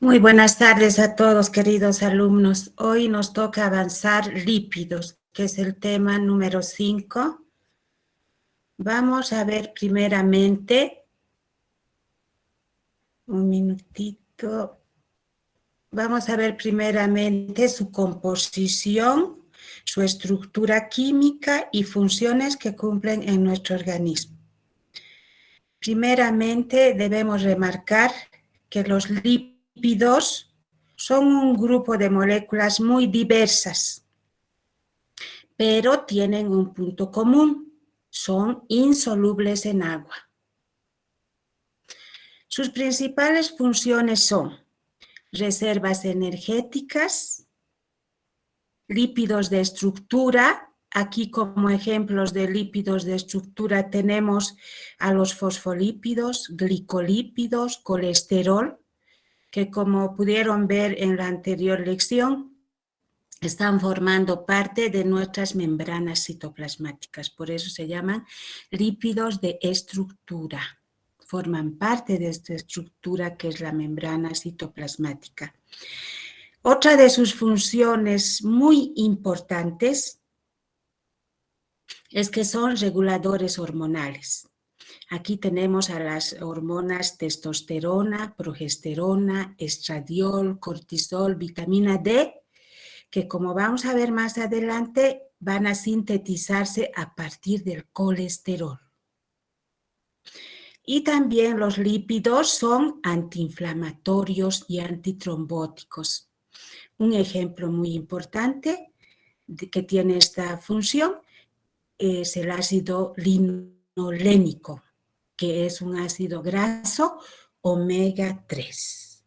Muy buenas tardes a todos, queridos alumnos. Hoy nos toca avanzar lípidos, que es el tema número 5. Vamos a ver primeramente, un minutito, vamos a ver primeramente su composición, su estructura química y funciones que cumplen en nuestro organismo. Primeramente debemos remarcar que los lípidos son un grupo de moléculas muy diversas, pero tienen un punto común: son insolubles en agua. Sus principales funciones son reservas energéticas, lípidos de estructura. Aquí como ejemplos de lípidos de estructura tenemos a los fosfolípidos, glicolípidos, colesterol, que como pudieron ver en la anterior lección, están formando parte de nuestras membranas citoplasmáticas, por eso se llaman lípidos de estructura. Forman parte de esta estructura que es la membrana citoplasmática. Otra de sus funciones muy importantes es que son reguladores hormonales. Aquí tenemos a las hormonas testosterona, progesterona, estradiol, cortisol, vitamina D, que como vamos a ver más adelante, van a sintetizarse a partir del colesterol. Y también los lípidos son antiinflamatorios y antitrombóticos. Un ejemplo muy importante que tiene esta función es el ácido linolénico, que es un ácido graso omega 3.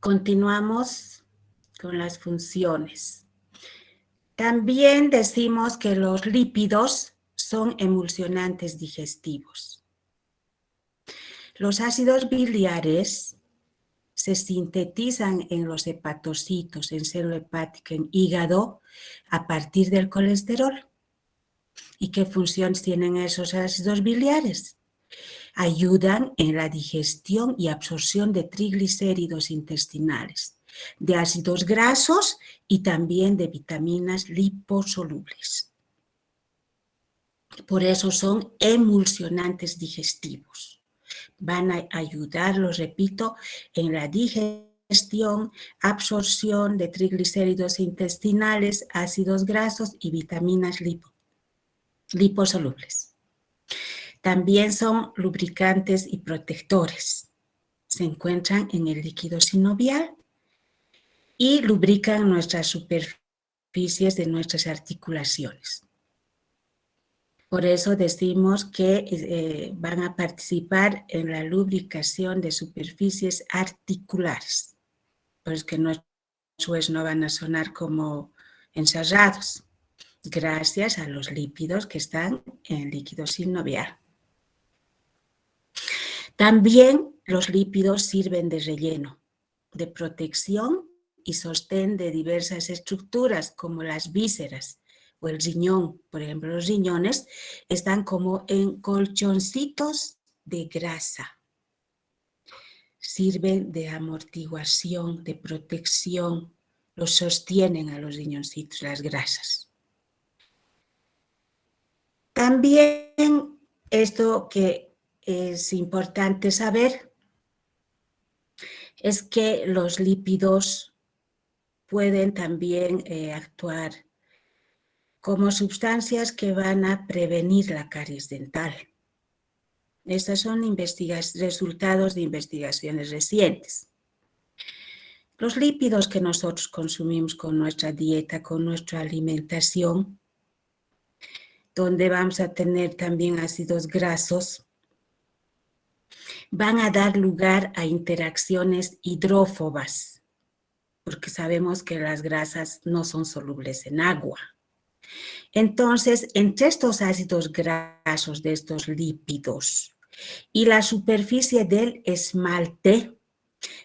Continuamos con las funciones. También decimos que los lípidos son emulsionantes digestivos. Los ácidos biliares se sintetizan en los hepatocitos, en célula hepática, en hígado, a partir del colesterol. ¿Y qué funciones tienen esos ácidos biliares? Ayudan en la digestión y absorción de triglicéridos intestinales, de ácidos grasos y también de vitaminas liposolubles. Por eso son emulsionantes digestivos. Van a ayudar, lo repito, en la digestión, absorción de triglicéridos intestinales, ácidos grasos y vitaminas liposolubles. También son lubricantes y protectores. Se encuentran en el líquido sinovial y lubrican nuestras superficies de nuestras articulaciones. Por eso decimos que van a participar en la lubricación de superficies articulares. Por eso que nuestros huesos no van a sonar como encerrados, gracias a los lípidos que están en el líquido sinovial. También los lípidos sirven de relleno, de protección y sostén de diversas estructuras como las vísceras o el riñón. Por ejemplo, los riñones están como en colchoncitos de grasa. Sirven de amortiguación, de protección, los sostienen a los riñoncitos, las grasas. También esto que es importante saber es que los lípidos pueden también actuar como sustancias que van a prevenir la caries dental. Estos son resultados de investigaciones recientes. Los lípidos que nosotros consumimos con nuestra dieta, con nuestra alimentación, donde vamos a tener también ácidos grasos, van a dar lugar a interacciones hidrófobas, porque sabemos que las grasas no son solubles en agua. Entonces, entre estos ácidos grasos de estos lípidos y la superficie del esmalte,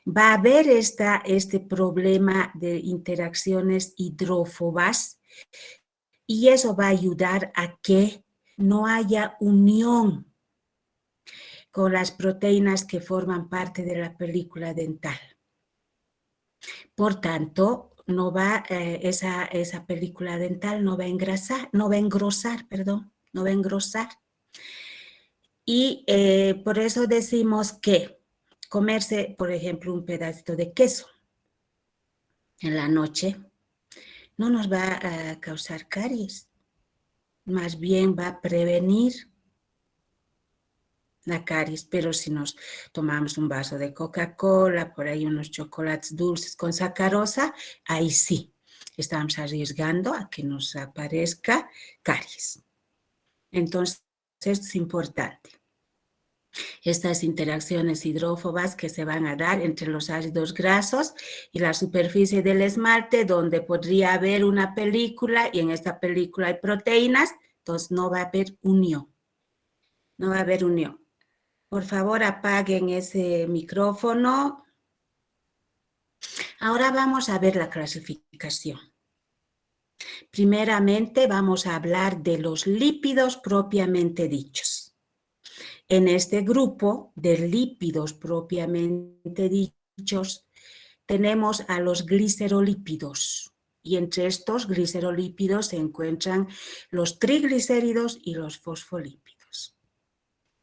va a haber este problema de interacciones hidrófobas y eso va a ayudar a que no haya unión con las proteínas que forman parte de la película dental. Por tanto, no va, esa película dental no va a engrosar, no va a engrosar. Y por eso decimos que comerse, por ejemplo, un pedacito de queso en la noche no nos va a causar caries, más bien va a prevenir la caries, pero si nos tomamos un vaso de Coca-Cola, por ahí unos chocolates dulces con sacarosa, ahí sí, estamos arriesgando a que nos aparezca caries. Entonces, esto es importante. Estas interacciones hidrófobas que se van a dar entre los ácidos grasos y la superficie del esmalte, donde podría haber una película y en esta película hay proteínas, entonces no va a haber unión. No va a haber unión. Por favor, apaguen ese micrófono. Ahora vamos a ver la clasificación. Primeramente vamos a hablar de los lípidos propiamente dichos. En este grupo de lípidos propiamente dichos tenemos a los glicerolípidos y entre estos glicerolípidos se encuentran los triglicéridos y los fosfolípidos.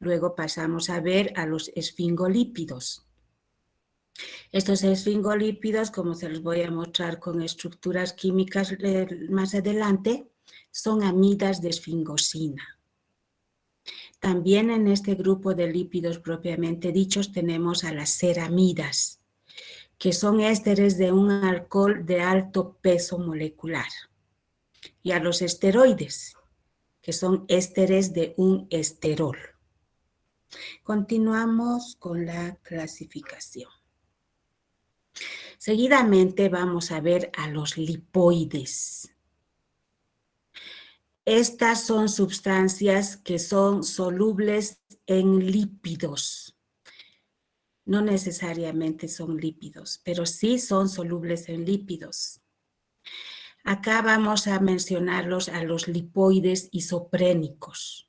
Luego pasamos a ver a los esfingolípidos. Estos esfingolípidos, como se los voy a mostrar con estructuras químicas más adelante, son amidas de esfingosina. También en este grupo de lípidos propiamente dichos tenemos a las ceramidas, que son ésteres de un alcohol de alto peso molecular, y a los esteroides, que son ésteres de un esterol. Continuamos con la clasificación. Seguidamente vamos a ver a los lipoides. Estas son sustancias que son solubles en lípidos. No necesariamente son lípidos, pero sí son solubles en lípidos. Acá vamos a mencionarlos a los lipoides isoprénicos.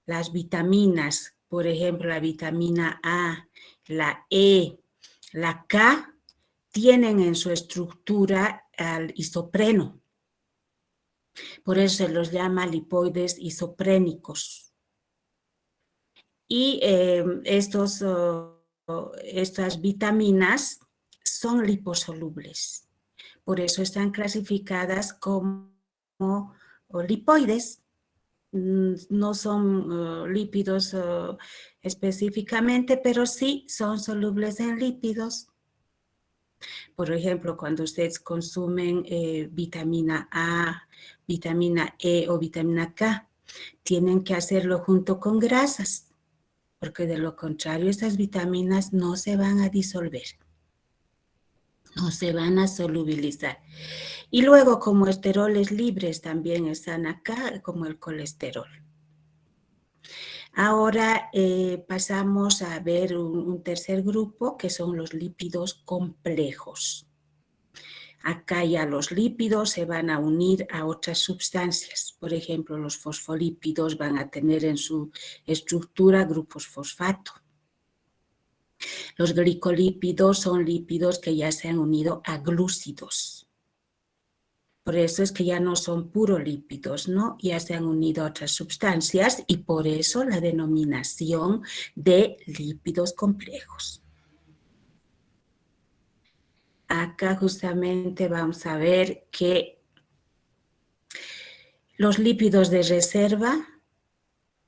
Las vitaminas, por ejemplo, la vitamina A, la E, la K, tienen en su estructura al isopreno. Por eso se los llama lipoides isoprénicos. Y estas vitaminas son liposolubles. Por eso están clasificadas como lipoides. No son lípidos específicamente, pero sí son solubles en lípidos. Por ejemplo, cuando ustedes consumen vitamina A, vitamina E o vitamina K, tienen que hacerlo junto con grasas, porque de lo contrario estas vitaminas no se van a disolver, no se van a solubilizar. Y luego como esteroles libres también están acá, como el colesterol. Ahora pasamos a ver un tercer grupo que son los lípidos complejos. Acá ya los lípidos se van a unir a otras sustancias. Por ejemplo, los fosfolípidos van a tener en su estructura grupos fosfato. Los glicolípidos son lípidos que ya se han unido a glúcidos. Por eso es que ya no son puros lípidos, ¿no? Ya se han unido a otras sustancias y por eso la denominación de lípidos complejos. Acá justamente vamos a ver que los lípidos de reserva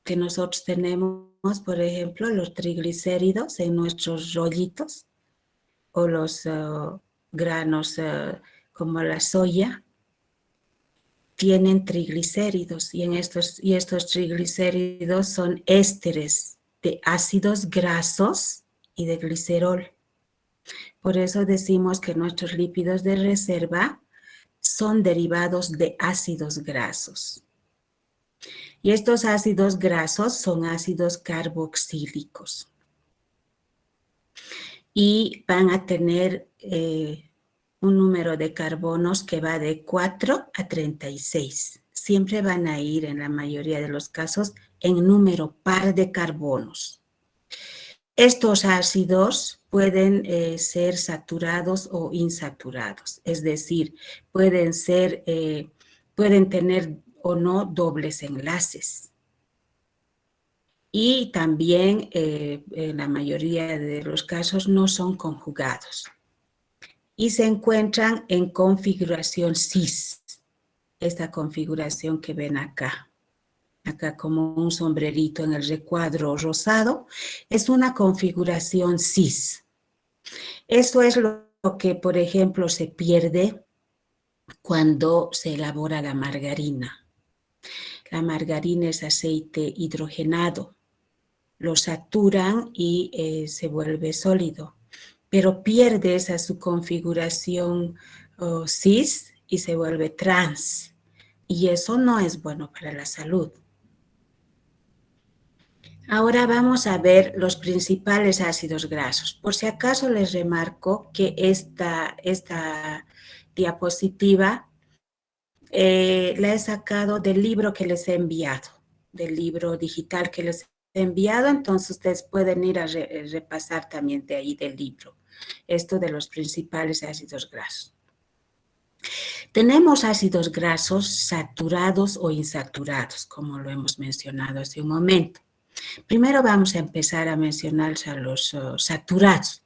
que nosotros tenemos, por ejemplo, los triglicéridos en nuestros rollitos o los granos como la soya, tienen triglicéridos y estos triglicéridos son ésteres de ácidos grasos y de glicerol. Por eso decimos que nuestros lípidos de reserva son derivados de ácidos grasos. Y estos ácidos grasos son ácidos carboxílicos. Y van a tener un número de carbonos que va de 4 a 36. Siempre van a ir, en la mayoría de los casos, en número par de carbonos. Estos ácidos pueden ser saturados o insaturados, es decir, pueden tener o no dobles enlaces. Y también, en la mayoría de los casos, no son conjugados. Y se encuentran en configuración cis, esta configuración que ven acá. Acá como un sombrerito en el recuadro rosado, es una configuración cis. Eso es lo que, por ejemplo, se pierde cuando se elabora la margarina. La margarina es aceite hidrogenado. Lo saturan y se vuelve sólido, pero pierde esa su configuración cis y se vuelve trans. Y eso no es bueno para la salud. Ahora vamos a ver los principales ácidos grasos. Por si acaso les remarco que esta diapositiva la he sacado del libro que les he enviado, del libro digital que les he enviado, entonces ustedes pueden ir a repasar también de ahí del libro, esto de los principales ácidos grasos. Tenemos ácidos grasos saturados o insaturados, como lo hemos mencionado hace un momento. Primero vamos a empezar a mencionar a los saturados.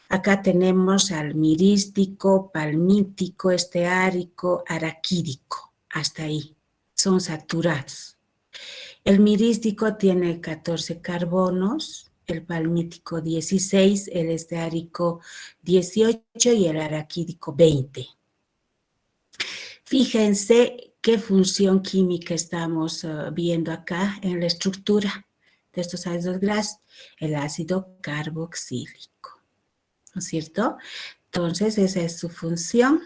Acá tenemos al mirístico, palmítico, esteárico, araquídico. Hasta ahí. Son saturados. El mirístico tiene 14 carbonos, el palmítico 16, el esteárico 18 y el araquídico 20. Fíjense qué función química estamos viendo acá en la estructura de estos ácidos grasos, el ácido carboxílico, ¿no es cierto? Entonces, esa es su función.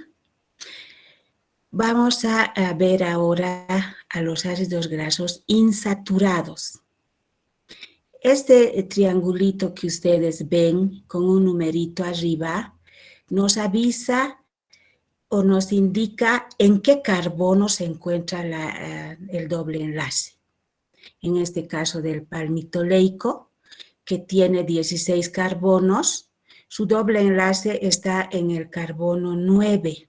Vamos a ver ahora a los ácidos grasos insaturados. Este triangulito que ustedes ven con un numerito arriba nos avisa o nos indica en qué carbono se encuentra el doble enlace. En este caso del palmitoleico, que tiene 16 carbonos, su doble enlace está en el carbono 9.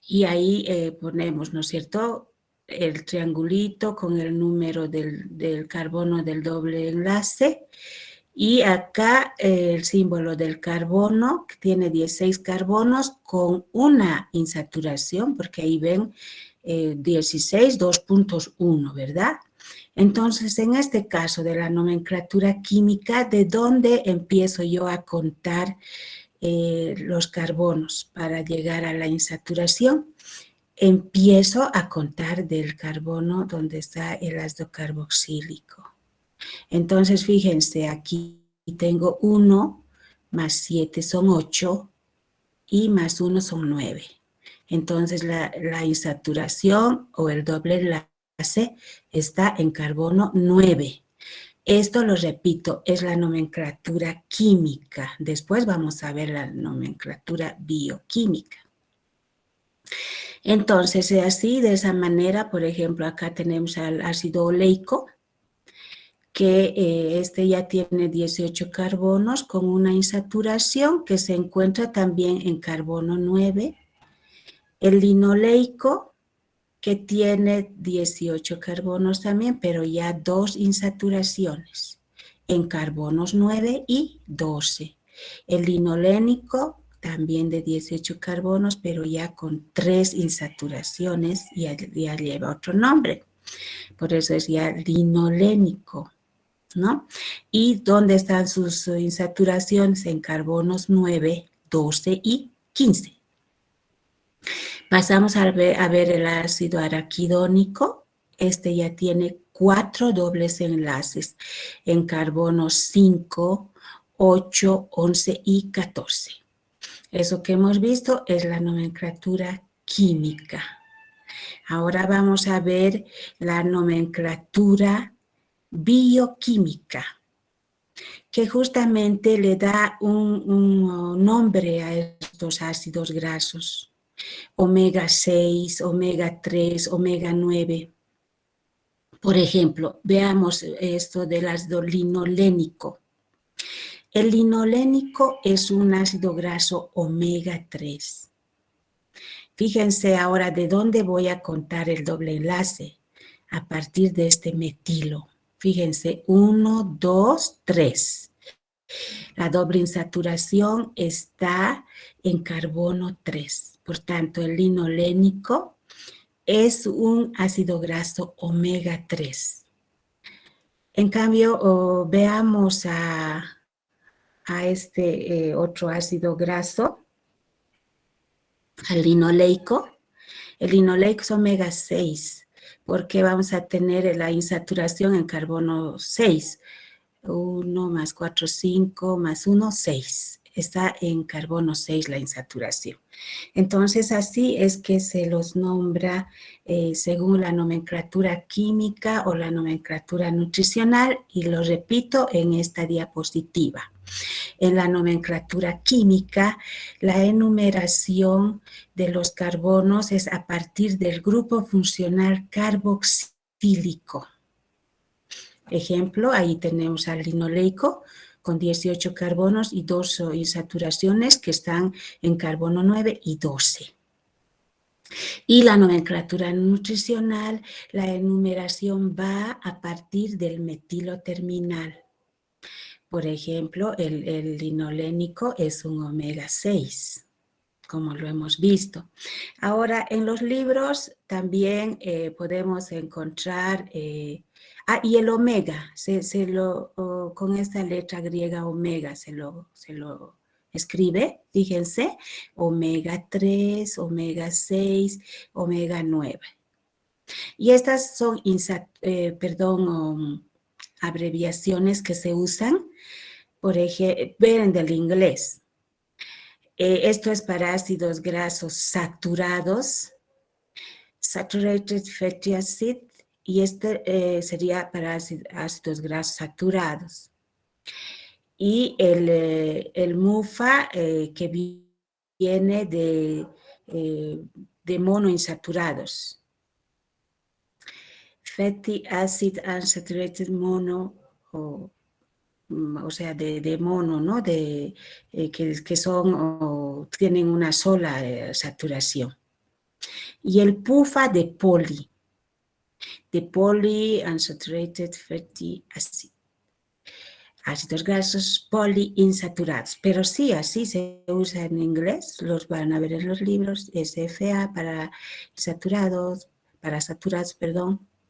Y ahí ponemos, ¿no es cierto?, el triangulito con el número del carbono del doble enlace. Y acá el símbolo del carbono, que tiene 16 carbonos con una insaturación, porque ahí ven 16, 2.1, ¿verdad? Entonces, en este caso de la nomenclatura química, ¿de dónde empiezo yo a contar los carbonos para llegar a la insaturación? Empiezo a contar del carbono donde está el ácido carboxílico. Entonces, fíjense, aquí tengo 1 más 7 son 8 y más 1 son 9. Entonces, la insaturación o el doble enlace está en carbono 9. Esto, lo repito, es la nomenclatura química. Después vamos a ver la nomenclatura bioquímica. Entonces, así, de esa manera, por ejemplo, acá tenemos al ácido oleico, que este ya tiene 18 carbonos con una insaturación que se encuentra también en carbono 9. El linoleico, que tiene 18 carbonos también, pero ya 2 insaturaciones en carbonos 9 y 12. El linolénico, también de 18 carbonos, pero ya con 3 insaturaciones, ya lleva otro nombre. Por eso es ya linolénico, ¿no? ¿Y dónde están sus insaturaciones? En carbonos 9, 12 y 15. Pasamos a ver el ácido araquidónico. Este ya tiene 4 dobles enlaces en carbonos 5, 8, 11 y 14. Eso que hemos visto es la nomenclatura química. Ahora vamos a ver la nomenclatura bioquímica, que justamente le da un nombre a estos ácidos grasos. Omega 6, omega 3, omega 9. Por ejemplo, veamos esto del ácido linolénico. El linolénico es un ácido graso omega 3. Fíjense ahora de dónde voy a contar el doble enlace. A partir de este metilo. Fíjense, 1, 2, 3. La doble insaturación está en carbono 3. Por tanto, el linolénico es un ácido graso omega 3. En cambio, veamos a este otro ácido graso, al linoleico. El linoleico es omega 6, porque vamos a tener la insaturación en carbono 6. 1 más 4, 5, más 1, 6. Está en carbono 6 la insaturación. Entonces, así es que se los nombra según la nomenclatura química o la nomenclatura nutricional, y lo repito en esta diapositiva. En la nomenclatura química, la enumeración de los carbonos es a partir del grupo funcional carboxílico. Ejemplo, ahí tenemos al linoleico con 18 carbonos y 2 insaturaciones que están en carbono 9 y 12. Y la nomenclatura nutricional, la enumeración va a partir del metilo terminal. Por ejemplo, el linolénico es un omega 6, como lo hemos visto. Ahora, en los libros también podemos encontrar, y el omega, con esta letra griega omega se lo escribe, fíjense, omega 3, omega 6, omega 9. Y estas son, abreviaciones que se usan, por ejemplo, ven del inglés. Esto es para ácidos grasos saturados, saturated fatty acid, y este sería para ácidos grasos saturados. Y el MUFA que viene de monoinsaturados. Fatty acid unsaturated mono, o sea, de mono, ¿no? Que son, tienen una sola saturación. Y el PUFA de polyunsaturated fatty acid. Ácidos grasos poliinsaturados. Pero sí, así se usa en inglés, los van a ver en los libros, SFA para saturados,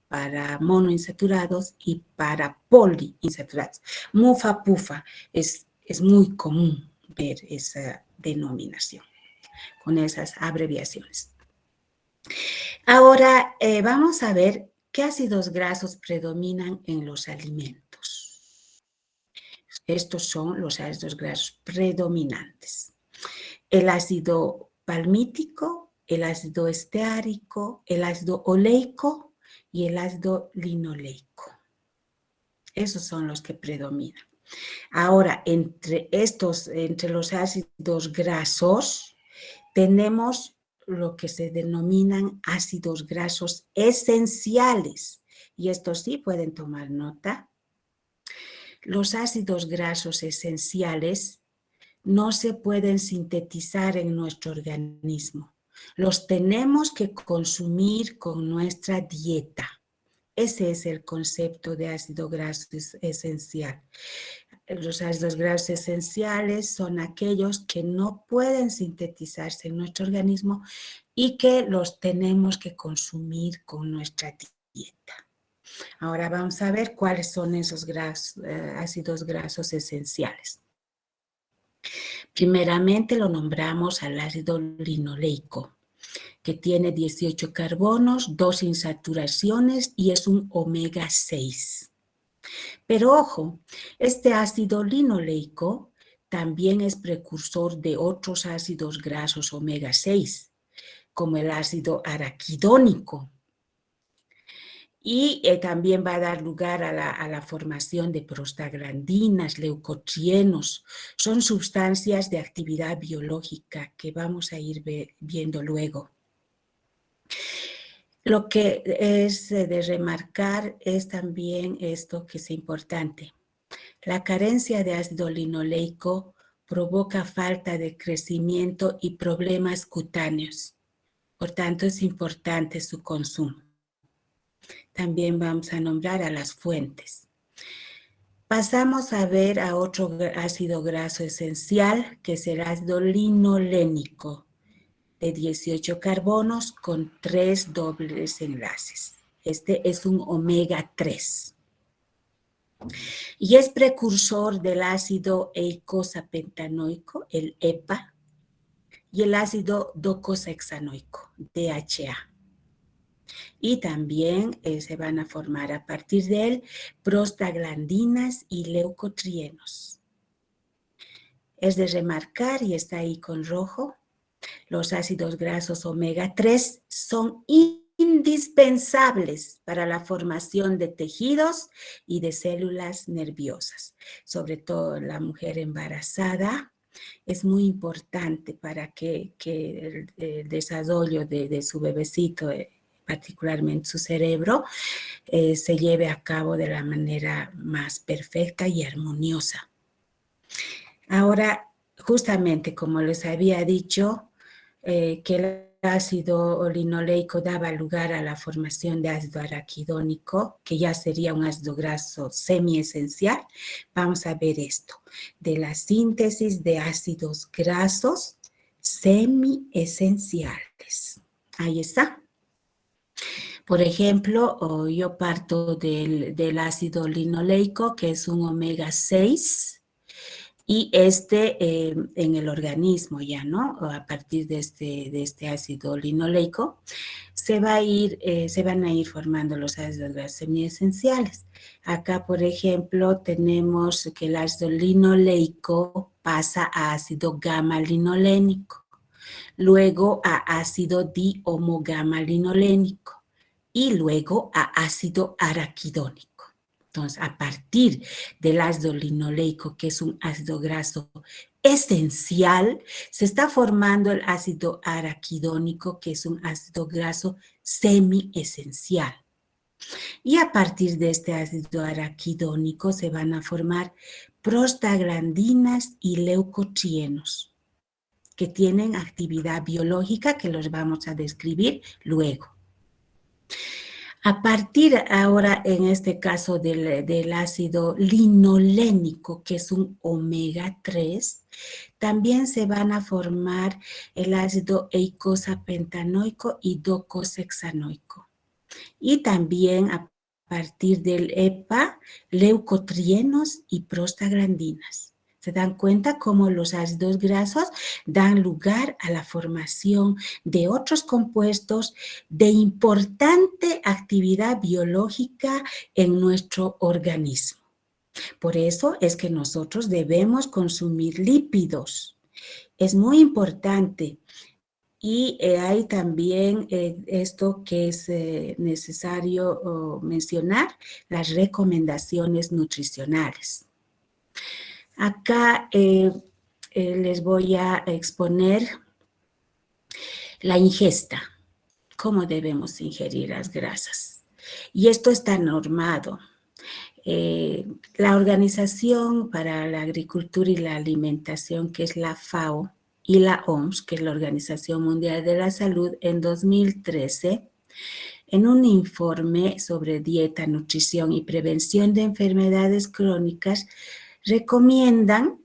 para monoinsaturados y para poliinsaturados. MUFA, PUFA, es muy común ver esa denominación con esas abreviaciones. Ahora vamos a ver qué ácidos grasos predominan en los alimentos. Estos son los ácidos grasos predominantes. El ácido palmítico, el ácido esteárico, el ácido oleico y el ácido linoleico. Esos son los que predominan. Ahora, entre los ácidos grasos, tenemos lo que se denominan ácidos grasos esenciales. Y estos sí pueden tomar nota. Los ácidos grasos esenciales no se pueden sintetizar en nuestro organismo. Los tenemos que consumir con nuestra dieta. Ese es el concepto de ácido graso esencial. Los ácidos grasos esenciales son aquellos que no pueden sintetizarse en nuestro organismo y que los tenemos que consumir con nuestra dieta. Ahora vamos a ver cuáles son esos ácidos grasos esenciales. Primeramente lo nombramos al ácido linoleico, que tiene 18 carbonos, 2 insaturaciones y es un omega 6. Pero ojo, este ácido linoleico también es precursor de otros ácidos grasos omega 6, como el ácido araquidónico. Y también va a dar lugar a la formación de prostaglandinas, leucotrienos. Son sustancias de actividad biológica que vamos a ir viendo luego. Lo que es de remarcar es también esto que es importante. La carencia de ácido linoleico provoca falta de crecimiento y problemas cutáneos. Por tanto, es importante su consumo. También vamos a nombrar a las fuentes. Pasamos a ver a otro ácido graso esencial, que es el ácido linolénico, de 18 carbonos con 3 dobles enlaces. Este es un omega 3. Y es precursor del ácido eicosapentanoico, el EPA, y el ácido docosahexanoico, DHA. Y también se van a formar a partir de él prostaglandinas y leucotrienos. Es de remarcar, y está ahí con rojo, los ácidos grasos omega 3 son indispensables para la formación de tejidos y de células nerviosas. Sobre todo la mujer embarazada es muy importante para que el desarrollo de su bebecito, particularmente su cerebro, se lleve a cabo de la manera más perfecta y armoniosa. Ahora, justamente como les había dicho, que el ácido linoleico daba lugar a la formación de ácido araquidónico, que ya sería un ácido graso semiesencial. Vamos a ver esto, de la síntesis de ácidos grasos semiesenciales. Ahí está. Por ejemplo, yo parto del ácido linoleico, que es un omega 6, y en el organismo ya, ¿no? A partir de este ácido linoleico, se van a ir formando los ácidos grasos semiesenciales. Acá, por ejemplo, tenemos que el ácido linoleico pasa a ácido gamma-linolénico, luego a ácido dihomogamma-linolénico y luego a ácido araquidónico. Entonces, a partir del ácido linoleico, que es un ácido graso esencial, se está formando el ácido araquidónico, que es un ácido graso semiesencial. Y a partir de este ácido araquidónico se van a formar prostaglandinas y leucotrienos, que tienen actividad biológica que los vamos a describir luego. A partir ahora, en este caso del ácido linolénico, que es un omega 3, también se van a formar el ácido eicosapentanoico y docosahexanoico. Y también a partir del EPA, leucotrienos y prostaglandinas. ¿Se dan cuenta cómo los ácidos grasos dan lugar a la formación de otros compuestos de importante actividad biológica en nuestro organismo? Por eso es que nosotros debemos consumir lípidos. Es muy importante. Y hay también esto que es necesario mencionar, las recomendaciones nutricionales. Acá les voy a exponer la ingesta, cómo debemos ingerir las grasas. Y esto está normado. La Organización para la Agricultura y la Alimentación, que es la FAO, y la OMS, que es la Organización Mundial de la Salud, en 2013, en un informe sobre dieta, nutrición y prevención de enfermedades crónicas, recomiendan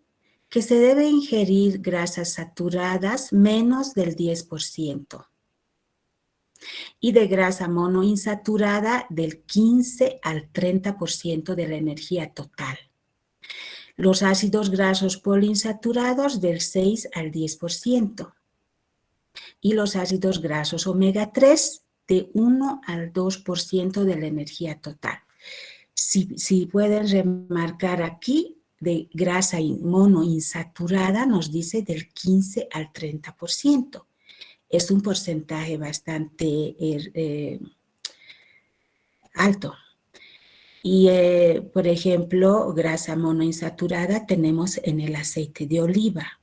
que se debe ingerir grasas saturadas menos del 10% y de grasa monoinsaturada del 15 al 30% de la energía total. Los ácidos grasos poliinsaturados del 6 al 10% y los ácidos grasos omega 3 de 1 al 2% de la energía total. Si pueden remarcar aquí, de grasa monoinsaturada nos dice del 15 al 30%. Es un porcentaje bastante alto. Y, por ejemplo, grasa monoinsaturada tenemos en el aceite de oliva.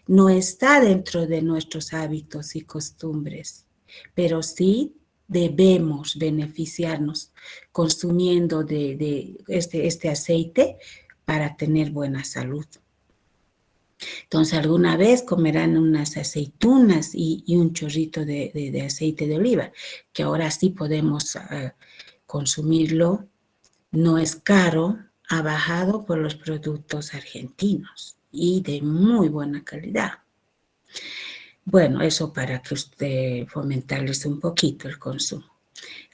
No está dentro de nuestros hábitos y costumbres, pero sí debemos beneficiarnos consumiendo de este aceite para tener buena salud. Entonces, alguna vez comerán unas aceitunas y un chorrito de aceite de oliva, que ahora sí podemos consumirlo. No es caro, ha bajado por los productos argentinos y de muy buena calidad. Bueno, eso para que usted fomentarles un poquito el consumo.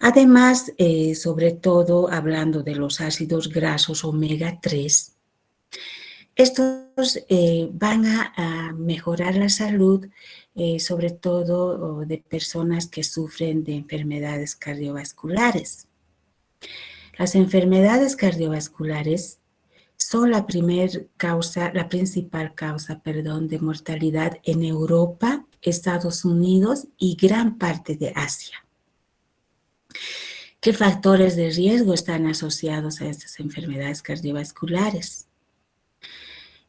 Además, sobre todo hablando de los ácidos grasos omega 3, estos van a mejorar la salud, sobre todo de personas que sufren de enfermedades cardiovasculares. Las enfermedades cardiovasculares son la principal causa, de mortalidad en Europa, Estados Unidos y gran parte de Asia. ¿Qué factores de riesgo están asociados a estas enfermedades cardiovasculares?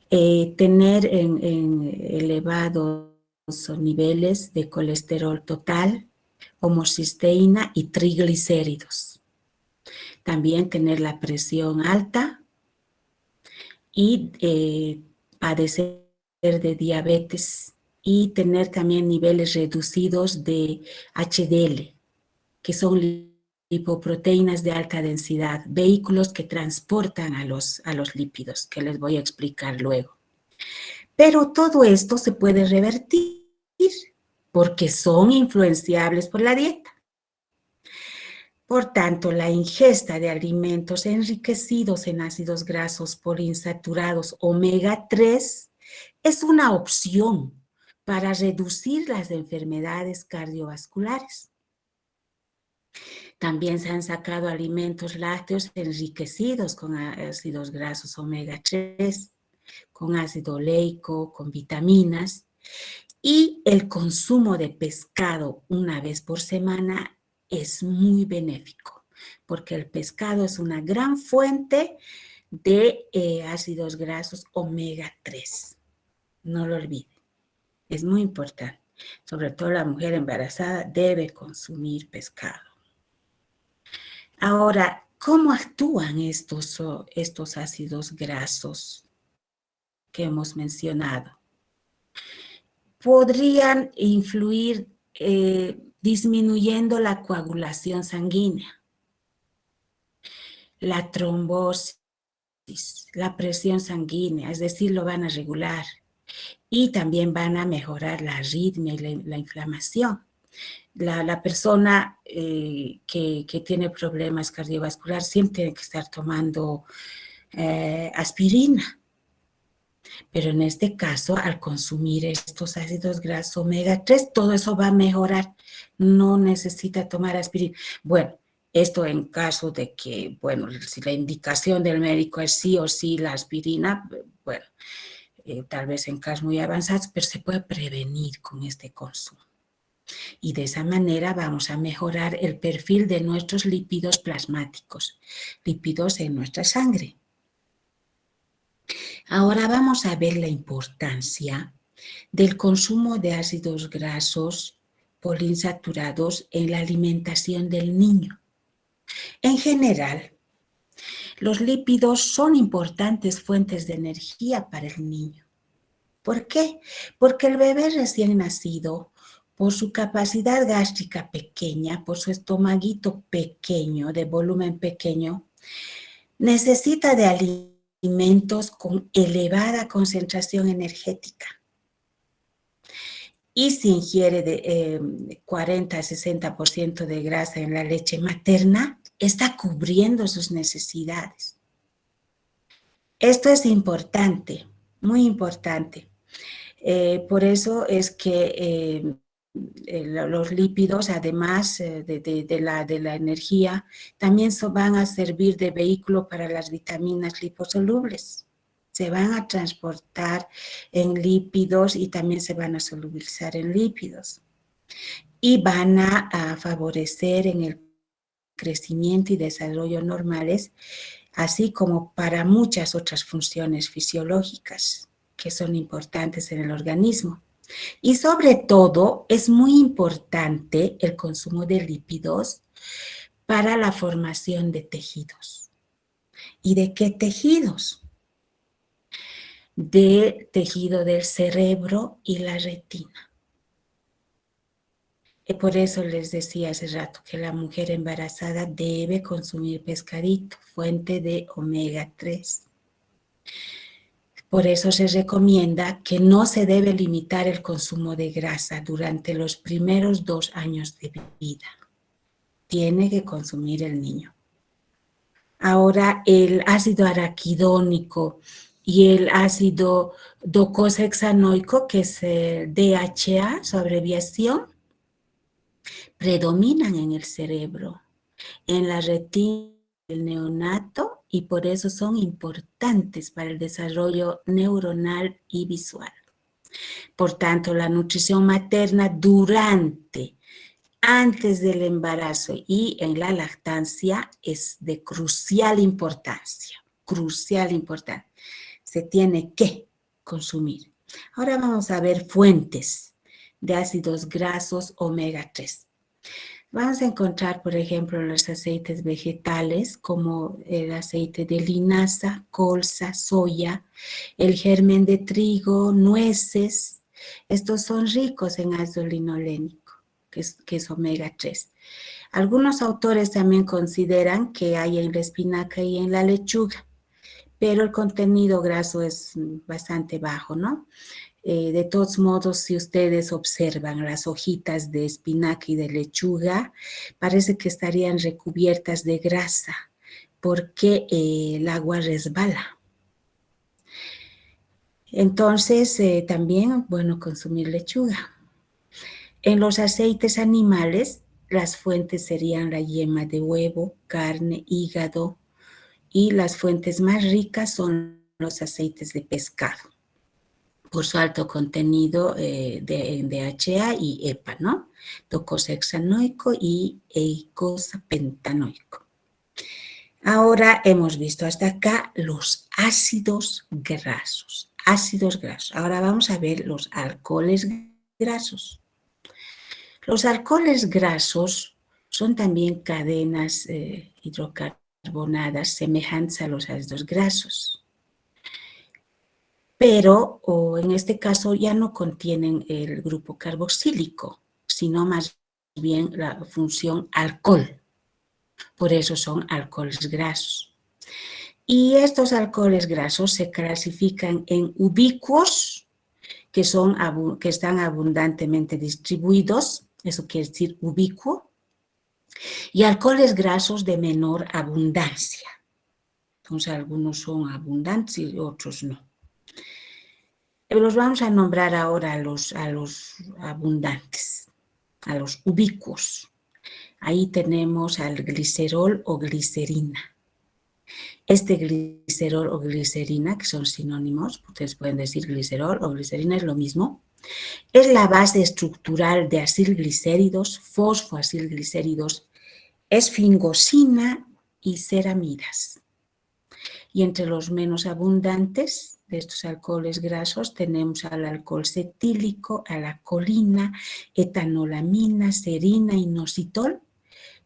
Tener en elevados niveles de colesterol total, homocisteína y triglicéridos. También tener la presión alta y padecer de diabetes y tener también niveles reducidos de HDL, que son lipoproteínas de alta densidad, vehículos que transportan a los lípidos, que les voy a explicar luego. Pero todo esto se puede revertir porque son influenciables por la dieta. Por tanto, la ingesta de alimentos enriquecidos en ácidos grasos poliinsaturados omega 3 es una opción para reducir las enfermedades cardiovasculares. También se han sacado alimentos lácteos enriquecidos con ácidos grasos omega 3, con ácido oleico, con vitaminas, y el consumo de pescado una vez por semana es muy benéfico, porque el pescado es una gran fuente de ácidos grasos omega 3. No lo olviden, es muy importante. Sobre todo la mujer embarazada debe consumir pescado. Ahora, ¿cómo actúan estos ácidos grasos que hemos mencionado? Podrían influir disminuyendo la coagulación sanguínea, la trombosis, la presión sanguínea, es decir, lo van a regular, y también van a mejorar la arritmia y la inflamación. La persona que tiene problemas cardiovasculares siempre tiene que estar tomando aspirina. Pero en este caso, al consumir estos ácidos grasos omega 3, todo eso va a mejorar. No necesita tomar aspirina. Bueno, esto en caso de que, bueno, si la indicación del médico es sí o sí la aspirina, bueno, tal vez en casos muy avanzados, pero se puede prevenir con este consumo. Y de esa manera vamos a mejorar el perfil de nuestros lípidos plasmáticos, lípidos en nuestra sangre. Ahora vamos a ver la importancia del consumo de ácidos grasos poliinsaturados en la alimentación del niño. En general, los lípidos son importantes fuentes de energía para el niño. ¿Por qué? Porque el bebé recién nacido, por su capacidad gástrica pequeña, por su estomaguito pequeño, de volumen pequeño, necesita de alimentos con elevada concentración energética. Y si ingiere de 40 a 60% de grasa en la leche materna, está cubriendo sus necesidades. Esto es importante, muy importante. Por eso es que los lípidos, además de la energía, también van a servir de vehículo para las vitaminas liposolubles. Se van a transportar en lípidos y también se van a solubilizar en lípidos. Y van a favorecer en el crecimiento y desarrollo normales, así como para muchas otras funciones fisiológicas que son importantes en el organismo. Y sobre todo, es muy importante el consumo de lípidos para la formación de tejidos. ¿Y de qué tejidos? De tejido del cerebro y la retina. Y por eso les decía hace rato que la mujer embarazada debe consumir pescadito, fuente de omega 3. Por eso se recomienda que no se debe limitar el consumo de grasa durante los primeros 2 años de vida. Tiene que consumir el niño. Ahora, el ácido araquidónico y el ácido docosahexaenoico, que es el DHA, su abreviación, predominan en el cerebro, en la retina del neonato, y por eso son importantes para el desarrollo neuronal y visual. Por tanto, la nutrición materna durante, antes del embarazo y en la lactancia es de crucial importancia, crucial importancia. Se tiene que consumir. Ahora vamos a ver fuentes de ácidos grasos omega 3. Vamos a encontrar, por ejemplo, los aceites vegetales como el aceite de linaza, colza, soya, el germen de trigo, nueces. Estos son ricos en ácido linolénico, que es omega 3. Algunos autores también consideran que hay en la espinaca y en la lechuga, pero el contenido graso es bastante bajo, ¿no? De todos modos, si ustedes observan las hojitas de espinaca y de lechuga, parece que estarían recubiertas de grasa porque el agua resbala. Entonces, también, bueno, consumir lechuga. En los aceites animales, las fuentes serían la yema de huevo, carne, hígado, y las fuentes más ricas son los aceites de pescado, por su alto contenido de DHA y EPA, ¿no? Docosahexaenoico y eicosapentaenoico. Ahora hemos visto hasta acá los ácidos grasos. Ácidos grasos. Ahora vamos a ver los alcoholes grasos. Los alcoholes grasos son también cadenas hidrocarbonadas semejantes a los ácidos grasos, pero en este caso ya no contienen el grupo carboxílico, sino más bien la función alcohol. Por eso son alcoholes grasos. Y estos alcoholes grasos se clasifican en ubicuos, que están abundantemente distribuidos, eso quiere decir ubicuo, y alcoholes grasos de menor abundancia. Entonces, algunos son abundantes y otros no. Los vamos a nombrar ahora a los abundantes, a los ubicuos. Ahí tenemos al glicerol o glicerina. Este glicerol o glicerina, que son sinónimos, ustedes pueden decir glicerol o glicerina, es lo mismo, es la base estructural de acilglicéridos, fosfoacilglicéridos, esfingosina y ceramidas. Y entre los menos abundantes de estos alcoholes grasos tenemos al alcohol cetílico, a la colina, etanolamina, serina, inositol,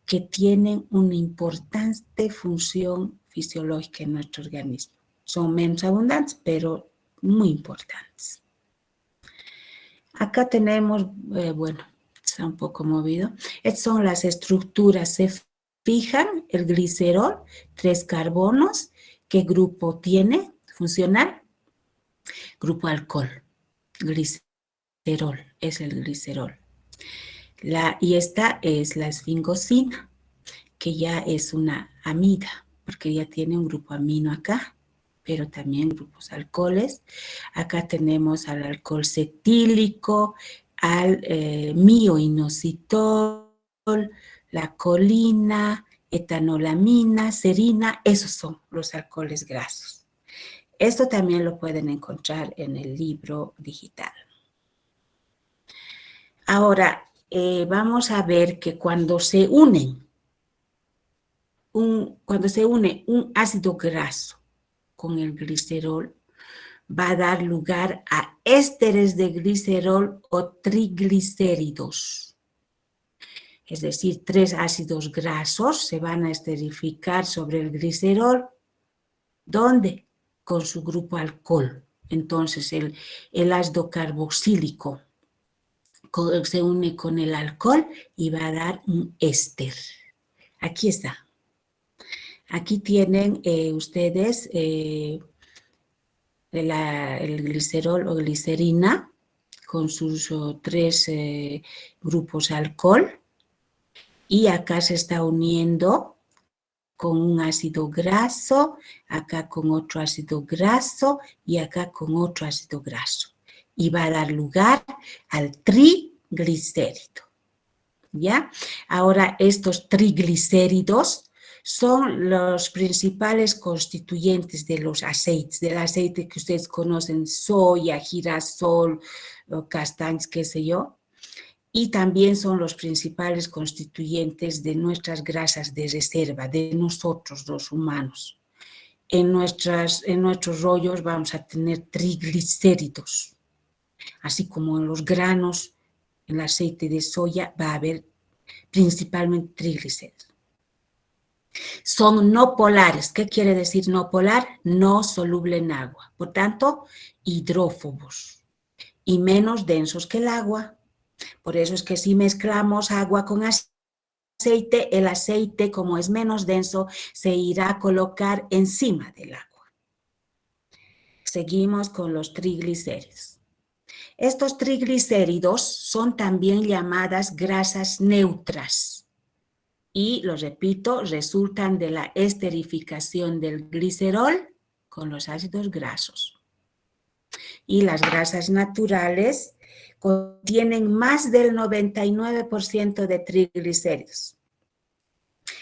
que tienen una importante función fisiológica en nuestro organismo. Son menos abundantes, pero muy importantes. Acá tenemos, bueno, está un poco movido. Estas son las estructuras, se fijan el glicerol, 3 carbonos. ¿Qué grupo tiene funcional? Grupo alcohol, glicerol, es el glicerol. Y esta es la esfingosina, que ya es una amida, porque ya tiene un grupo amino acá, pero también grupos alcoholes. Acá tenemos al alcohol cetílico, al mioinositol, la colina, etanolamina, serina, esos son los alcoholes grasos. Esto también lo pueden encontrar en el libro digital. Ahora, vamos a ver que cuando se une un ácido graso con el glicerol, va a dar lugar a ésteres de glicerol o triglicéridos. Es decir, 3 ácidos grasos se van a esterificar sobre el glicerol. ¿Dónde? Con su grupo alcohol. Entonces, el ácido carboxílico se une con el alcohol y va a dar un éster. Aquí está. Aquí tienen ustedes el glicerol o glicerina con sus 3 grupos alcohol, y acá se está uniendo con un ácido graso, acá con otro ácido graso y acá con otro ácido graso. Y va a dar lugar al triglicérido. ¿Ya? Ahora, estos triglicéridos son los principales constituyentes de los aceites, del aceite que ustedes conocen, soya, girasol, castañas, qué sé yo. Y también son los principales constituyentes de nuestras grasas de reserva, de nosotros los humanos. En nuestros rollos vamos a tener triglicéridos, así como en los granos, en el aceite de soya va a haber principalmente triglicéridos. Son no polares. ¿Qué quiere decir no polar? No soluble en agua. Por tanto, hidrófobos y menos densos que el agua. Por eso es que si mezclamos agua con aceite, el aceite, como es menos denso, se irá a colocar encima del agua. Seguimos con los triglicéridos. Estos triglicéridos son también llamadas grasas neutras y, lo repito, resultan de la esterificación del glicerol con los ácidos grasos. Y las grasas naturales contienen más del 99% de triglicéridos.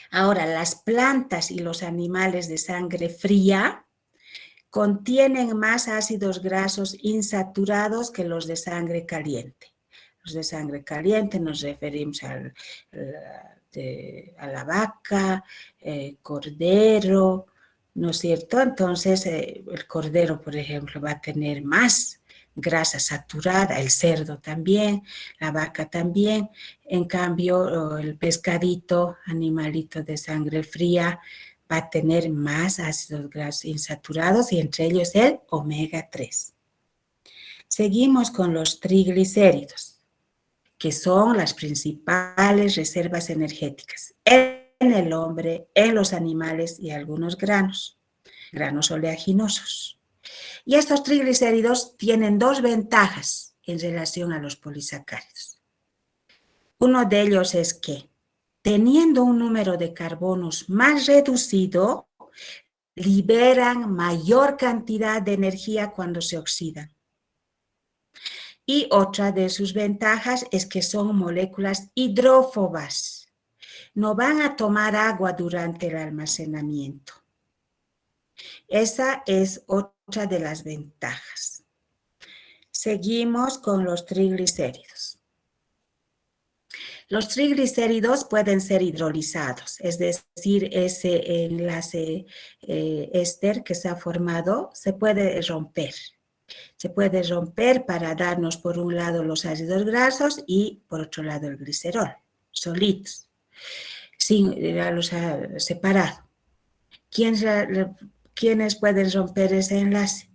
Ahora, las plantas y los animales de sangre fría contienen más ácidos grasos insaturados que los de sangre caliente. Los de sangre caliente nos referimos a la vaca, cordero, ¿no es cierto? Entonces, el cordero, por ejemplo, va a tener más grasa saturada, el cerdo también, la vaca también. En cambio, el pescadito, animalito de sangre fría, va a tener más ácidos grasos insaturados y entre ellos el omega 3. Seguimos con los triglicéridos, que son las principales reservas energéticas en el hombre, en los animales y algunos granos oleaginosos. Y estos triglicéridos tienen 2 ventajas en relación a los polisacáridos. Uno de ellos es que, teniendo un número de carbonos más reducido, liberan mayor cantidad de energía cuando se oxidan. Y otra de sus ventajas es que son moléculas hidrófobas. No van a tomar agua durante el almacenamiento. Esa es otra de las ventajas. Seguimos con los triglicéridos. Los triglicéridos pueden ser hidrolizados, es decir, ese enlace éster que se ha formado se puede romper. Se puede romper para darnos por un lado los ácidos grasos y por otro lado el glicerol, solitos, sin los separado. ¿Quiénes pueden romper ese enlace?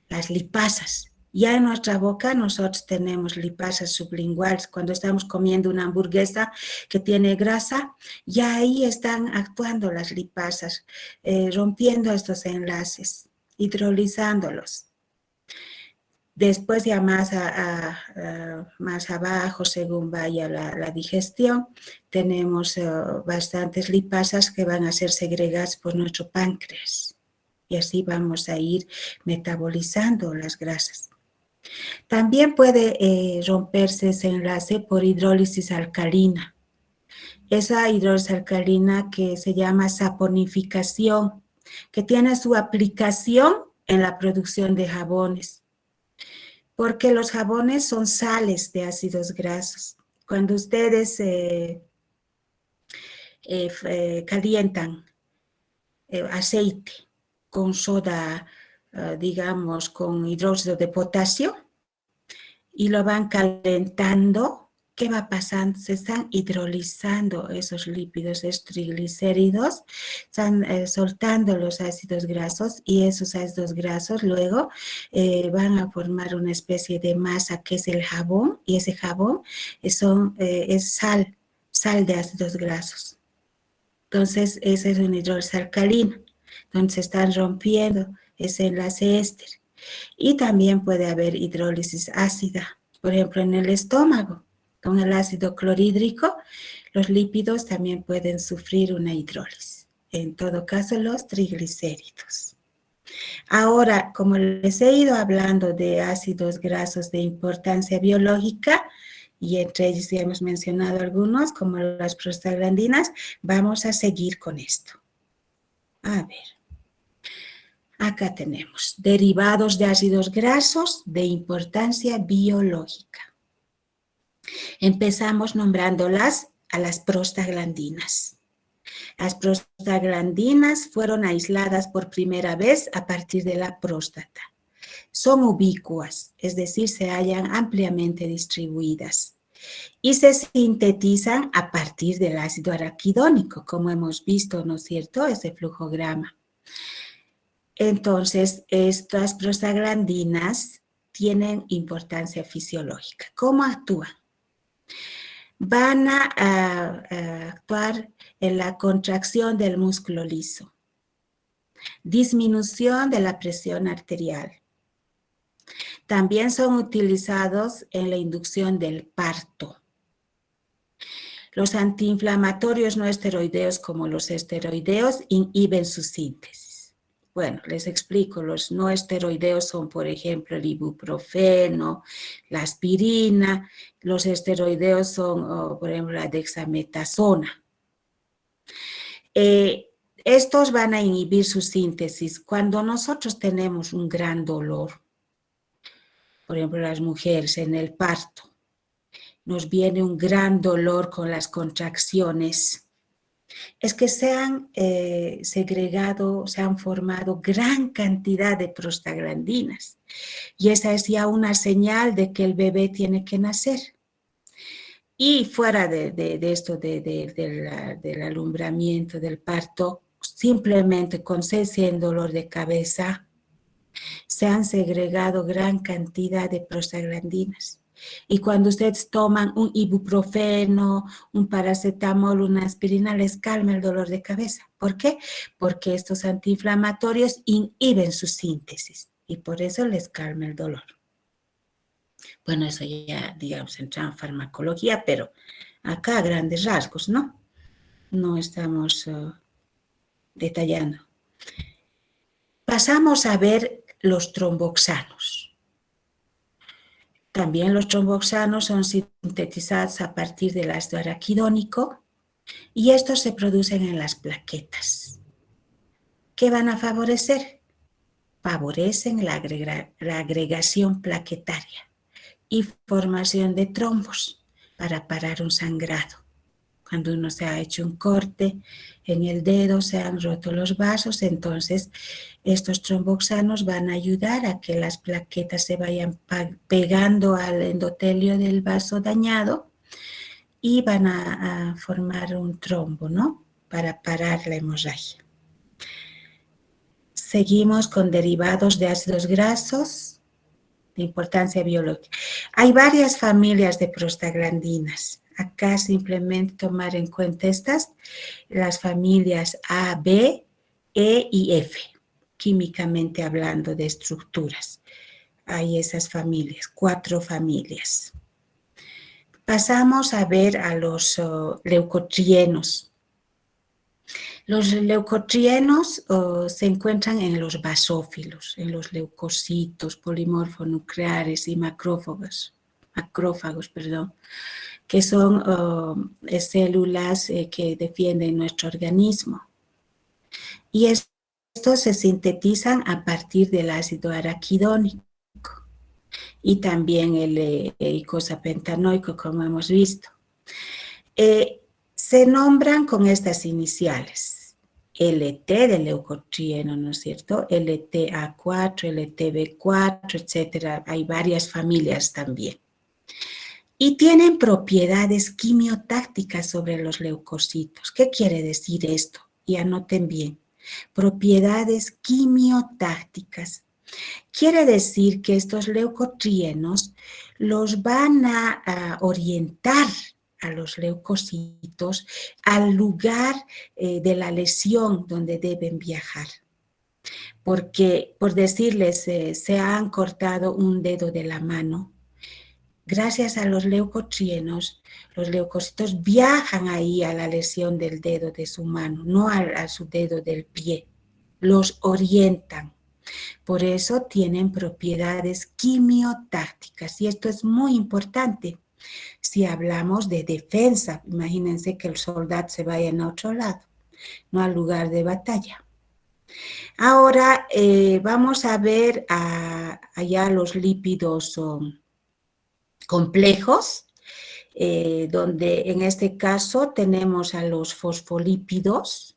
Las lipasas. Ya en nuestra boca nosotros tenemos lipasas sublinguales. Cuando estamos comiendo una hamburguesa que tiene grasa, ya ahí están actuando las lipasas, rompiendo estos enlaces, hidrolizándolos. Después ya más abajo, según vaya la digestión, tenemos bastantes lipasas que van a ser segregadas por nuestro páncreas. Y así vamos a ir metabolizando las grasas. También puede romperse ese enlace por hidrólisis alcalina. Esa hidrólisis alcalina que se llama saponificación, que tiene su aplicación en la producción de jabones. Porque los jabones son sales de ácidos grasos. Cuando ustedes calientan aceite con soda digamos, con hidróxido de potasio y lo van calentando. ¿Qué va pasando? Se están hidrolizando esos lípidos, esos triglicéridos, están soltando los ácidos grasos y esos ácidos grasos luego van a formar una especie de masa que es el jabón y ese jabón es sal de ácidos grasos. Entonces, ese es un hidrólisis alcalino, donde se están rompiendo ese enlace éster. Y también puede haber hidrólisis ácida, por ejemplo, en el estómago. Con el ácido clorhídrico, los lípidos también pueden sufrir una hidrólisis. En todo caso, los triglicéridos. Ahora, como les he ido hablando de ácidos grasos de importancia biológica, y entre ellos ya hemos mencionado algunos, como las prostaglandinas, vamos a seguir con esto. A ver. Acá tenemos derivados de ácidos grasos de importancia biológica. Empezamos nombrándolas a las prostaglandinas. Las prostaglandinas fueron aisladas por primera vez a partir de la próstata. Son ubicuas, es decir, se hallan ampliamente distribuidas y se sintetizan a partir del ácido araquidónico, como hemos visto, ¿no es cierto?, ese flujograma. Entonces, estas prostaglandinas tienen importancia fisiológica. ¿Cómo actúan? Van a actuar en la contracción del músculo liso, disminución de la presión arterial. También son utilizados en la inducción del parto. Los antiinflamatorios no esteroideos como los esteroideos inhiben su síntesis. Bueno, les explico, los no esteroideos son, por ejemplo, el ibuprofeno, la aspirina. Los esteroideos son, por ejemplo, la dexametasona. Estos van a inhibir su síntesis. Cuando nosotros tenemos un gran dolor, por ejemplo, las mujeres en el parto, nos viene un gran dolor con las contracciones, es que se han segregado, se han formado gran cantidad de prostaglandinas y esa es ya una señal de que el bebé tiene que nacer. Y fuera de esto del alumbramiento, del parto, simplemente con cese en dolor de cabeza, se han segregado gran cantidad de prostaglandinas. Y cuando ustedes toman un ibuprofeno, un paracetamol, una aspirina, les calma el dolor de cabeza. ¿Por qué? Porque estos antiinflamatorios inhiben su síntesis y por eso les calma el dolor. Bueno, eso ya, digamos, entra en farmacología, pero acá a grandes rasgos, ¿no? No estamos detallando. Pasamos a ver los tromboxanos. También los tromboxanos son sintetizados a partir del ácido araquidónico y estos se producen en las plaquetas. ¿Qué van a favorecer? Favorecen la agregación plaquetaria y formación de trombos para parar un sangrado. Cuando uno se ha hecho un corte en el dedo, se han roto los vasos, entonces estos tromboxanos van a ayudar a que las plaquetas se vayan pegando al endotelio del vaso dañado y van a formar un trombo, ¿no? Para parar la hemorragia. Seguimos con derivados de ácidos grasos de importancia biológica. Hay varias familias de prostaglandinas. Acá simplemente tomar en cuenta las familias A, B, E y F, químicamente hablando de estructuras. Hay esas familias, 4 familias. Pasamos a ver a los leucotrienos. Los leucotrienos se encuentran en los basófilos, en los leucocitos, polimorfonucleares y macrófagos, que son células que defienden nuestro organismo. Y estos se sintetizan a partir del ácido araquidónico y también el eicosapentanoico, como hemos visto. Se nombran con estas iniciales, LT de leucotrieno, ¿no es cierto? LTA4, LTB4, etcétera. Hay varias familias también. Y tienen propiedades quimiotácticas sobre los leucocitos. ¿Qué quiere decir esto? Y anoten bien. Propiedades quimiotácticas. Quiere decir que estos leucotrienos los van a orientar a los leucocitos al lugar de la lesión donde deben viajar. Porque, por decirles, se han cortado un dedo de la mano. Gracias a los leucotrienos, los leucocitos viajan ahí a la lesión del dedo de su mano, no a su dedo del pie. Los orientan. Por eso tienen propiedades quimiotácticas y esto es muy importante. Si hablamos de defensa, imagínense que el soldado se vaya a otro lado, no al lugar de batalla. Ahora vamos a ver allá los lípidos complejos, donde en este caso tenemos a los fosfolípidos.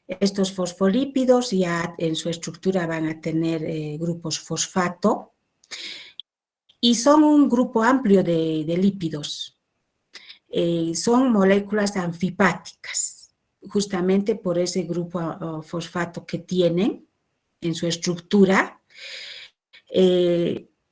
Estos fosfolípidos ya en su estructura van a tener grupos fosfato y son un grupo amplio de lípidos. Son moléculas anfipáticas, justamente por ese grupo fosfato que tienen en su estructura.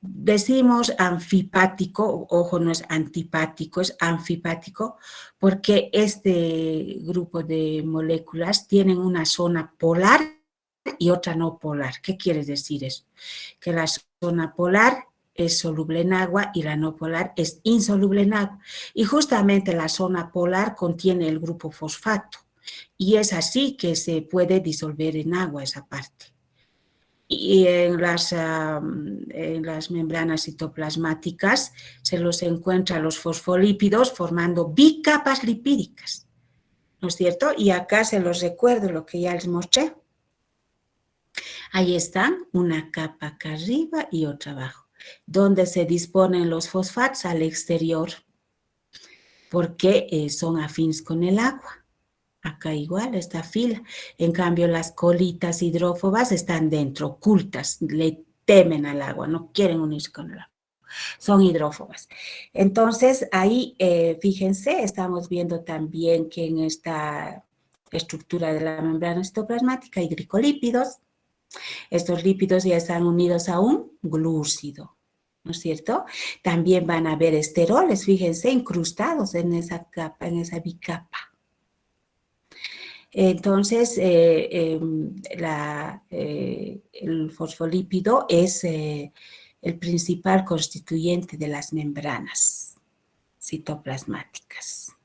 Decimos anfipático, ojo, no es antipático, es anfipático, porque este grupo de moléculas tienen una zona polar y otra no polar. ¿Qué quiere decir eso? Que la zona polar es soluble en agua y la no polar es insoluble en agua. Y justamente la zona polar contiene el grupo fosfato y es así que se puede disolver en agua esa parte. Y en las membranas citoplasmáticas se los encuentra los fosfolípidos formando bicapas lipídicas, ¿no es cierto? Y acá se los recuerdo lo que ya les mostré. Ahí están, una capa acá arriba y otra abajo, donde se disponen los fosfatos al exterior, porque son afines con el agua. Acá igual, esta fila. En cambio, las colitas hidrófobas están dentro, ocultas, le temen al agua, no quieren unirse con el agua. Son hidrófobas. Entonces, ahí, fíjense, estamos viendo también que en esta estructura de la membrana citoplasmática hay glicolípidos. Estos lípidos ya están unidos a un glúcido, ¿no es cierto? También van a haber esteroles, fíjense, incrustados en esa capa, en esa bicapa. Entonces, el fosfolípido es el principal constituyente de las membranas citoplasmáticas.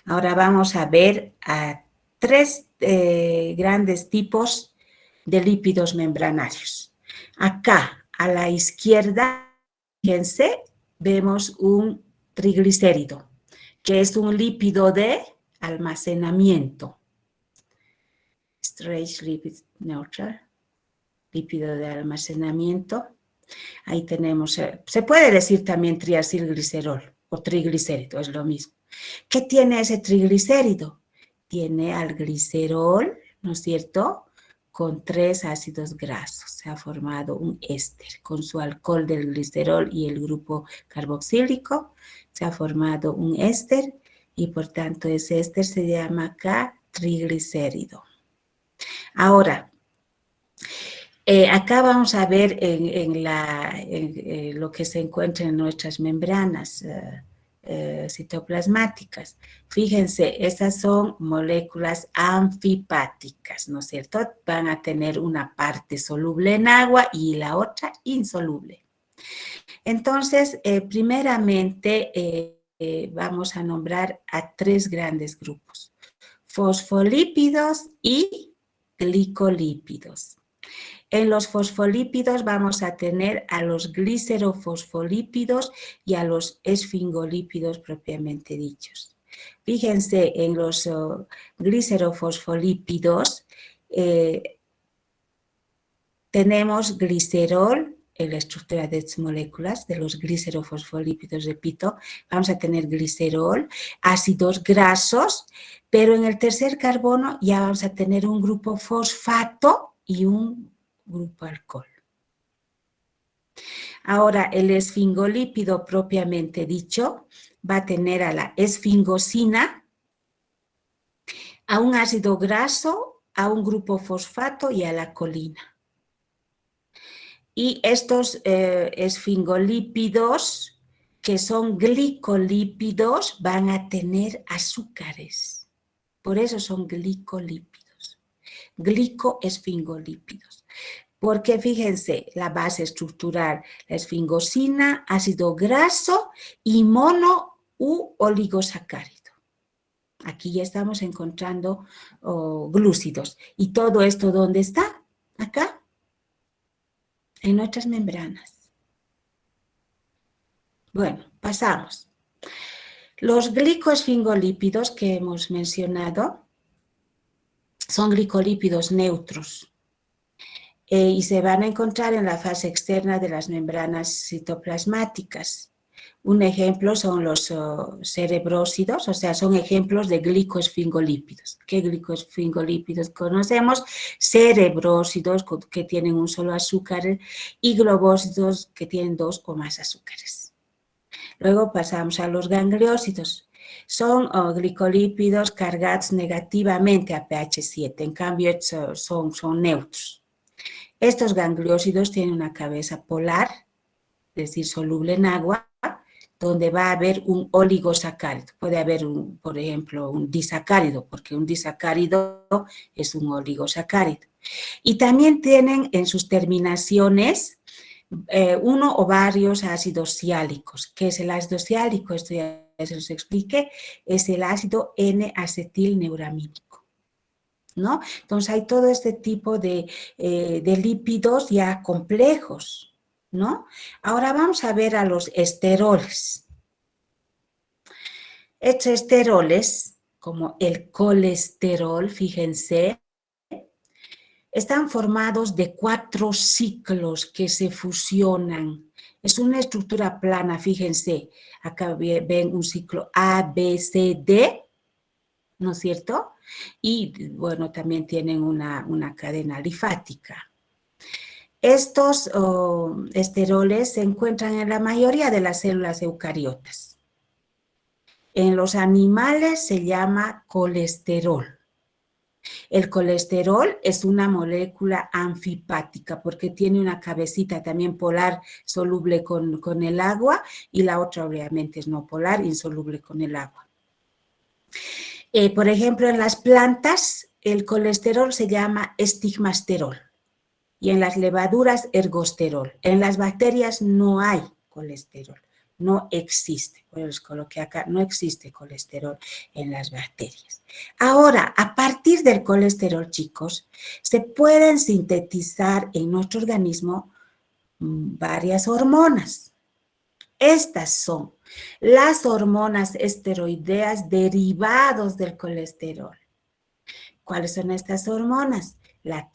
Ahora vamos a ver a tres grandes tipos de lípidos membranarios. Acá, a la izquierda, fíjense, vemos un triglicérido, que es un lípido de almacenamiento. Storage lipid neutral, lípido de almacenamiento. Ahí tenemos, se puede decir también triacilglicerol o triglicérido, es lo mismo. ¿Qué tiene ese triglicérido? Tiene al glicerol, ¿no es cierto?, con 3 ácidos grasos. Se ha formado un éster. Con su alcohol del glicerol y el grupo carboxílico, se ha formado un éster y por tanto ese éster se llama acá triglicérido. Ahora, acá vamos a ver lo que se encuentra en nuestras membranas citoplasmáticas. Fíjense, estas son moléculas anfipáticas, ¿no es cierto? Van a tener una parte soluble en agua y la otra insoluble. Entonces, primeramente vamos a nombrar a 3 grandes grupos: fosfolípidos y glicolípidos. En los fosfolípidos vamos a tener a los glicerofosfolípidos y a los esfingolípidos propiamente dichos. Fíjense, en los glicerofosfolípidos tenemos glicerol en la estructura de estas moléculas, de los glicerofosfolípidos, repito, vamos a tener glicerol, ácidos grasos, pero en el tercer carbono ya vamos a tener un grupo fosfato y un grupo alcohol. Ahora, el esfingolípido propiamente dicho va a tener a la esfingosina, a un ácido graso, a un grupo fosfato y a la colina. Y estos esfingolípidos, que son glicolípidos, van a tener azúcares. Por eso son glicolípidos, glicoesfingolípidos. Porque fíjense, la base estructural, la esfingosina, ácido graso y mono u oligosacárido. Aquí ya estamos encontrando glúcidos. ¿Y todo esto dónde está? Acá. En nuestras membranas. Bueno, pasamos. Los glicoesfingolípidos que hemos mencionado son glicolípidos neutros y se van a encontrar en la fase externa de las membranas citoplasmáticas. Un ejemplo son los cerebrósidos, o sea, son ejemplos de glicoesfingolípidos. ¿Qué glicoesfingolípidos conocemos? Cerebrósidos que tienen un solo azúcar y globósidos que tienen 2 o más azúcares. Luego pasamos a los gangliósidos. Son glicolípidos cargados negativamente a pH 7, en cambio son neutros. Estos gangliósidos tienen una cabeza polar, es decir, soluble en agua, donde va a haber un oligosacárido. Puede haber, por ejemplo, un disacárido, porque un disacárido es un oligosacárido. Y también tienen en sus terminaciones uno o varios ácidos siálicos. ¿Qué es el ácido siálico? Esto ya se los expliqué. Es el ácido N-acetilneuramínico, ¿no? Entonces hay todo este tipo de lípidos ya complejos, ¿no? Ahora vamos a ver a los esteroles. Estos esteroles, como el colesterol, fíjense, están formados de 4 ciclos que se fusionan. Es una estructura plana, fíjense. Acá ven un ciclo A, B, C, D, ¿no es cierto? Y, bueno, también tienen una cadena alifática. Estos esteroles se encuentran en la mayoría de las células eucariotas. En los animales se llama colesterol. El colesterol es una molécula anfipática porque tiene una cabecita también polar soluble con el agua y la otra obviamente es no polar, insoluble con el agua. Por ejemplo, en las plantas el colesterol se llama estigmasterol y en las levaduras ergosterol. En las bacterias no hay colesterol, no existe. Por eso les coloqué acá, no existe colesterol en las bacterias. Ahora, a partir del colesterol, chicos, se pueden sintetizar en nuestro organismo varias hormonas. Estas son las hormonas esteroideas derivados del colesterol. ¿Cuáles son estas hormonas? La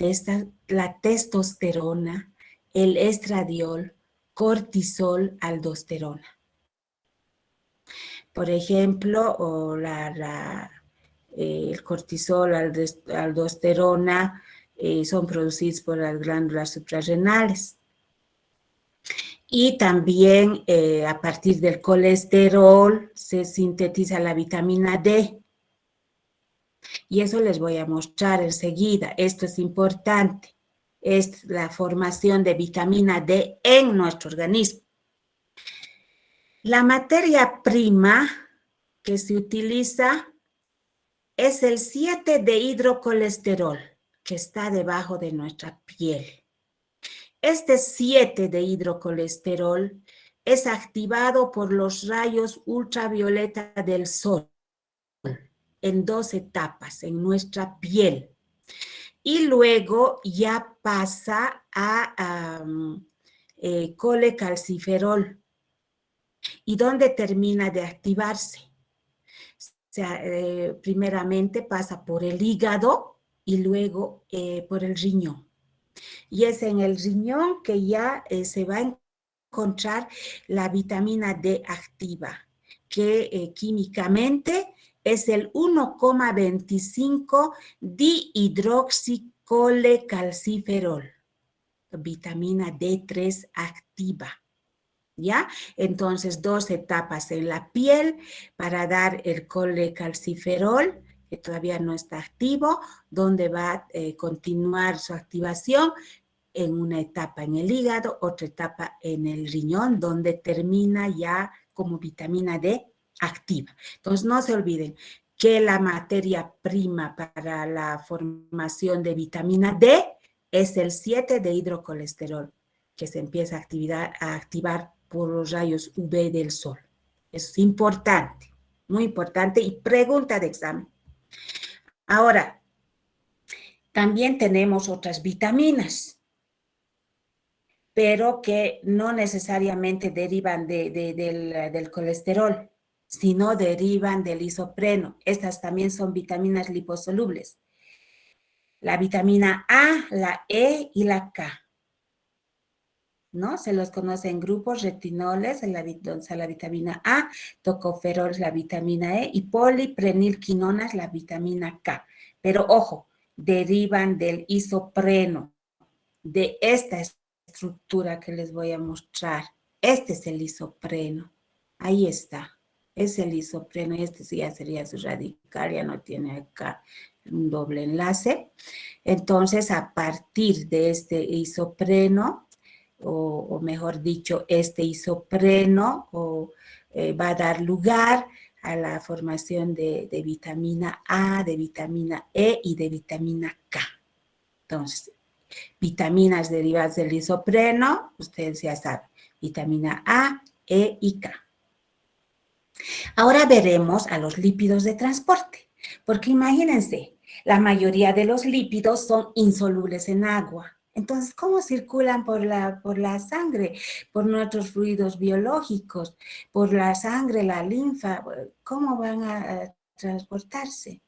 testosterona, el estradiol, cortisol, aldosterona. Por ejemplo, el cortisol, aldosterona son producidos por las glándulas suprarrenales. Y también a partir del colesterol se sintetiza la vitamina D. Y eso les voy a mostrar enseguida. Esto es importante. Es la formación de vitamina D en nuestro organismo. La materia prima que se utiliza es el 7-dehidrocolesterol, que está debajo de nuestra piel. Este 7-dehidrocolesterol es activado por los rayos ultravioleta del sol en 2 etapas en nuestra piel y luego ya pasa a colecalciferol. ¿Y dónde termina de activarse? O sea, primeramente pasa por el hígado y luego por el riñón. Y es en el riñón que ya se va a encontrar la vitamina D activa, que químicamente es el 1,25 dihidroxicolecalciferol, vitamina D3 activa. ¿Ya? Entonces, 2 etapas en la piel para dar el colecalciferol, que todavía no está activo, donde va a continuar su activación en una etapa en el hígado, otra etapa en el riñón, donde termina ya como vitamina D activa. Entonces, no se olviden que la materia prima para la formación de vitamina D es el 7 de hidrocolesterol, que se empieza a activar por los rayos UV del sol. Eso es importante, muy importante, y pregunta de examen. Ahora, también tenemos otras vitaminas, pero que no necesariamente derivan del colesterol, sino derivan del isopreno. Estas también son vitaminas liposolubles. La vitamina A, la E y la K. ¿No? Se los conoce en grupos: retinoles, la vitamina A, tocoferols, la vitamina E, y poliprenilquinonas, la vitamina K. Pero ojo, derivan del isopreno, de esta estructura que les voy a mostrar. Este es el isopreno. Ahí está. Es el isopreno, y este sí ya sería su radical, ya no tiene acá un doble enlace. Entonces, a partir de este isopreno, o mejor dicho, este isopreno va a dar lugar a la formación de vitamina A, de vitamina E y de vitamina K. Entonces, vitaminas derivadas del isopreno, ustedes ya saben, vitamina A, E y K. Ahora veremos a los lípidos de transporte, porque imagínense, la mayoría de los lípidos son insolubles en agua. Entonces, ¿cómo circulan por la sangre? Por nuestros fluidos biológicos, por la sangre, la linfa. ¿Cómo van a transportarse?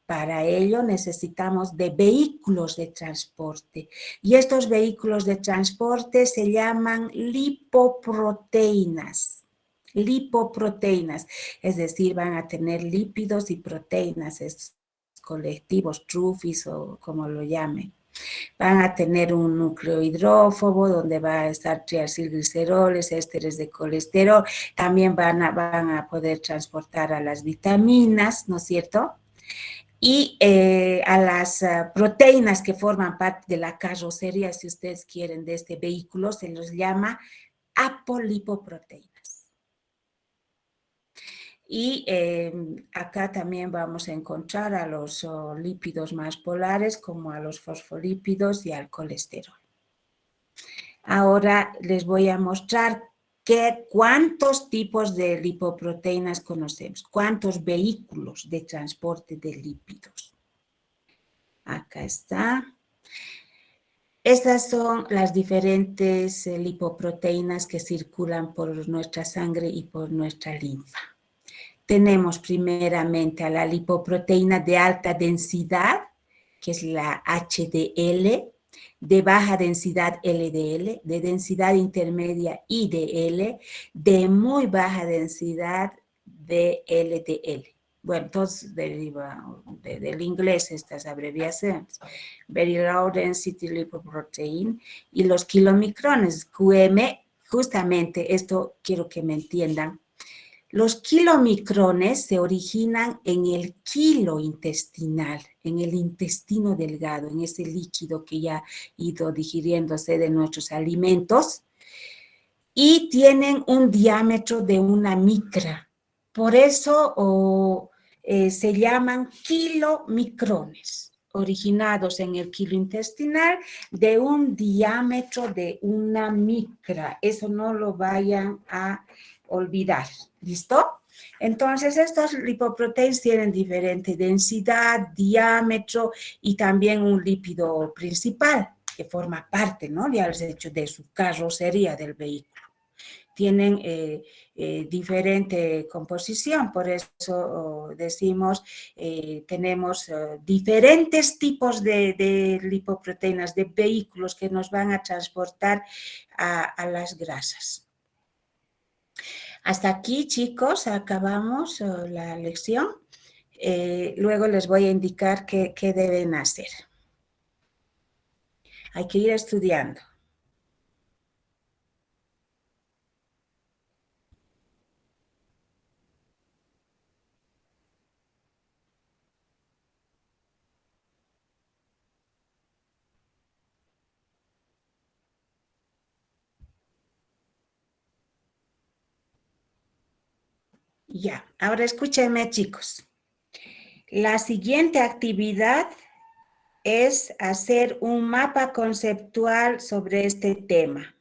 Para ello necesitamos de vehículos de transporte, y estos vehículos de transporte se llaman lipoproteínas. Lipoproteínas, es decir, van a tener lípidos y proteínas, estos colectivos, trufis o como lo llamen. Van a tener un núcleo hidrófobo donde va a estar triacilgliceroles, ésteres de colesterol. También van a poder transportar a las vitaminas, ¿no es cierto? Y a las proteínas que forman parte de la carrocería, si ustedes quieren, de este vehículo, se los llama apolipoproteínas. Y acá también vamos a encontrar a los lípidos más polares, como a los fosfolípidos y al colesterol. Ahora les voy a mostrar cuántos tipos de lipoproteínas conocemos, cuántos vehículos de transporte de lípidos. Acá está. Estas son las diferentes lipoproteínas que circulan por nuestra sangre y por nuestra linfa. Tenemos primeramente a la lipoproteína de alta densidad, que es la HDL, de baja densidad LDL, de densidad intermedia IDL, de muy baja densidad VLDL. Bueno, entonces deriva del inglés estas abreviaciones. Very Low Density Lipoprotein, y los kilomicrones, QM. Justamente esto quiero que me entiendan. Los kilomicrones se originan en el quilo intestinal, en el intestino delgado, en ese líquido que ya ha ido digiriéndose de nuestros alimentos, y tienen un diámetro de una micra. Por eso se llaman kilomicrones, originados en el quilo intestinal de un diámetro de una micra. Eso no lo vayan a olvidar. ¿Listo? Entonces, estos lipoproteínas tienen diferente densidad, diámetro y también un lípido principal que forma parte, ¿no? Ya les he dicho, de su carrocería del vehículo. tienen diferente composición, por eso decimos tenemos diferentes tipos de lipoproteínas, de vehículos que nos van a transportar a las grasas. Hasta aquí, chicos, acabamos la lección. Luego les voy a indicar qué deben hacer. Hay que ir estudiando. Ya, ahora escúchenme, chicos. La siguiente actividad es hacer un mapa conceptual sobre este tema.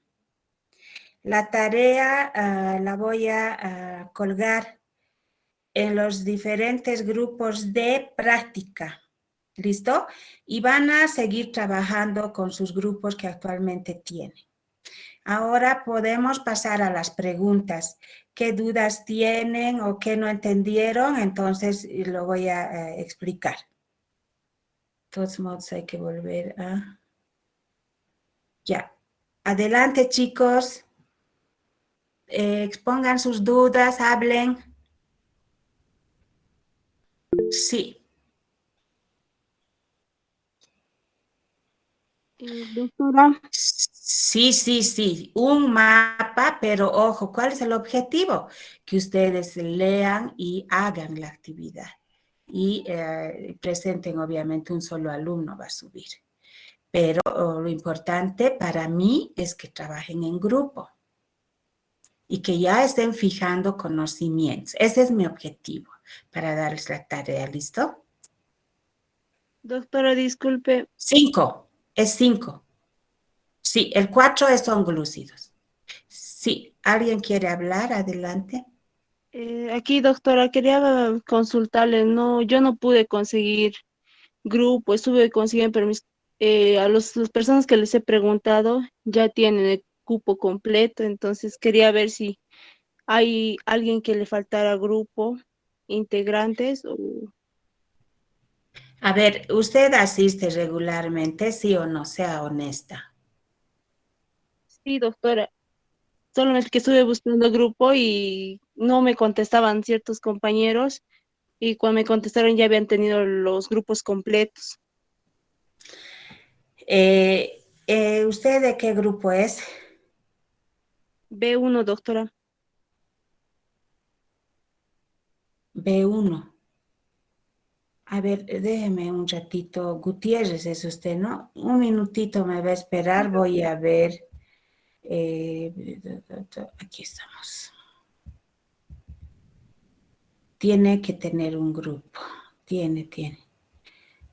La tarea la voy a colgar en los diferentes grupos de práctica. ¿Listo? Y van a seguir trabajando con sus grupos que actualmente tienen. Ahora podemos pasar a las preguntas. ¿Qué dudas tienen o qué no entendieron? Entonces lo voy a explicar. De todos modos hay que volver a... Ya. Adelante, chicos. Expongan sus dudas, hablen. Sí. Doctora, Sí. Un mapa, pero ojo, ¿cuál es el objetivo? Que ustedes lean y hagan la actividad. Y presenten, obviamente, un solo alumno va a subir. Pero lo importante para mí es que trabajen en grupo y que ya estén fijando conocimientos. Ese es mi objetivo para darles la tarea, ¿listo? doctora, disculpe. 5, es 5. Sí, el 4 son glúcidos. Sí, ¿alguien quiere hablar? Adelante. Aquí, doctora, quería consultarle. No, yo no pude conseguir grupo, estuve consiguiendo, pero a las personas que les he preguntado ya tienen el cupo completo, entonces quería ver si hay alguien que le faltara grupo, integrantes o... A ver, ¿usted asiste regularmente, sí o no? Sea honesta. Sí, doctora, solamente que estuve buscando grupo y no me contestaban ciertos compañeros y cuando me contestaron ya habían tenido los grupos completos. ¿Usted de qué grupo es? B1, doctora. B1. A ver, déjeme un ratito. Gutiérrez es usted, ¿no? Un minutito me va a esperar. Voy a ver. Aquí estamos. Tiene que tener un grupo. Tiene.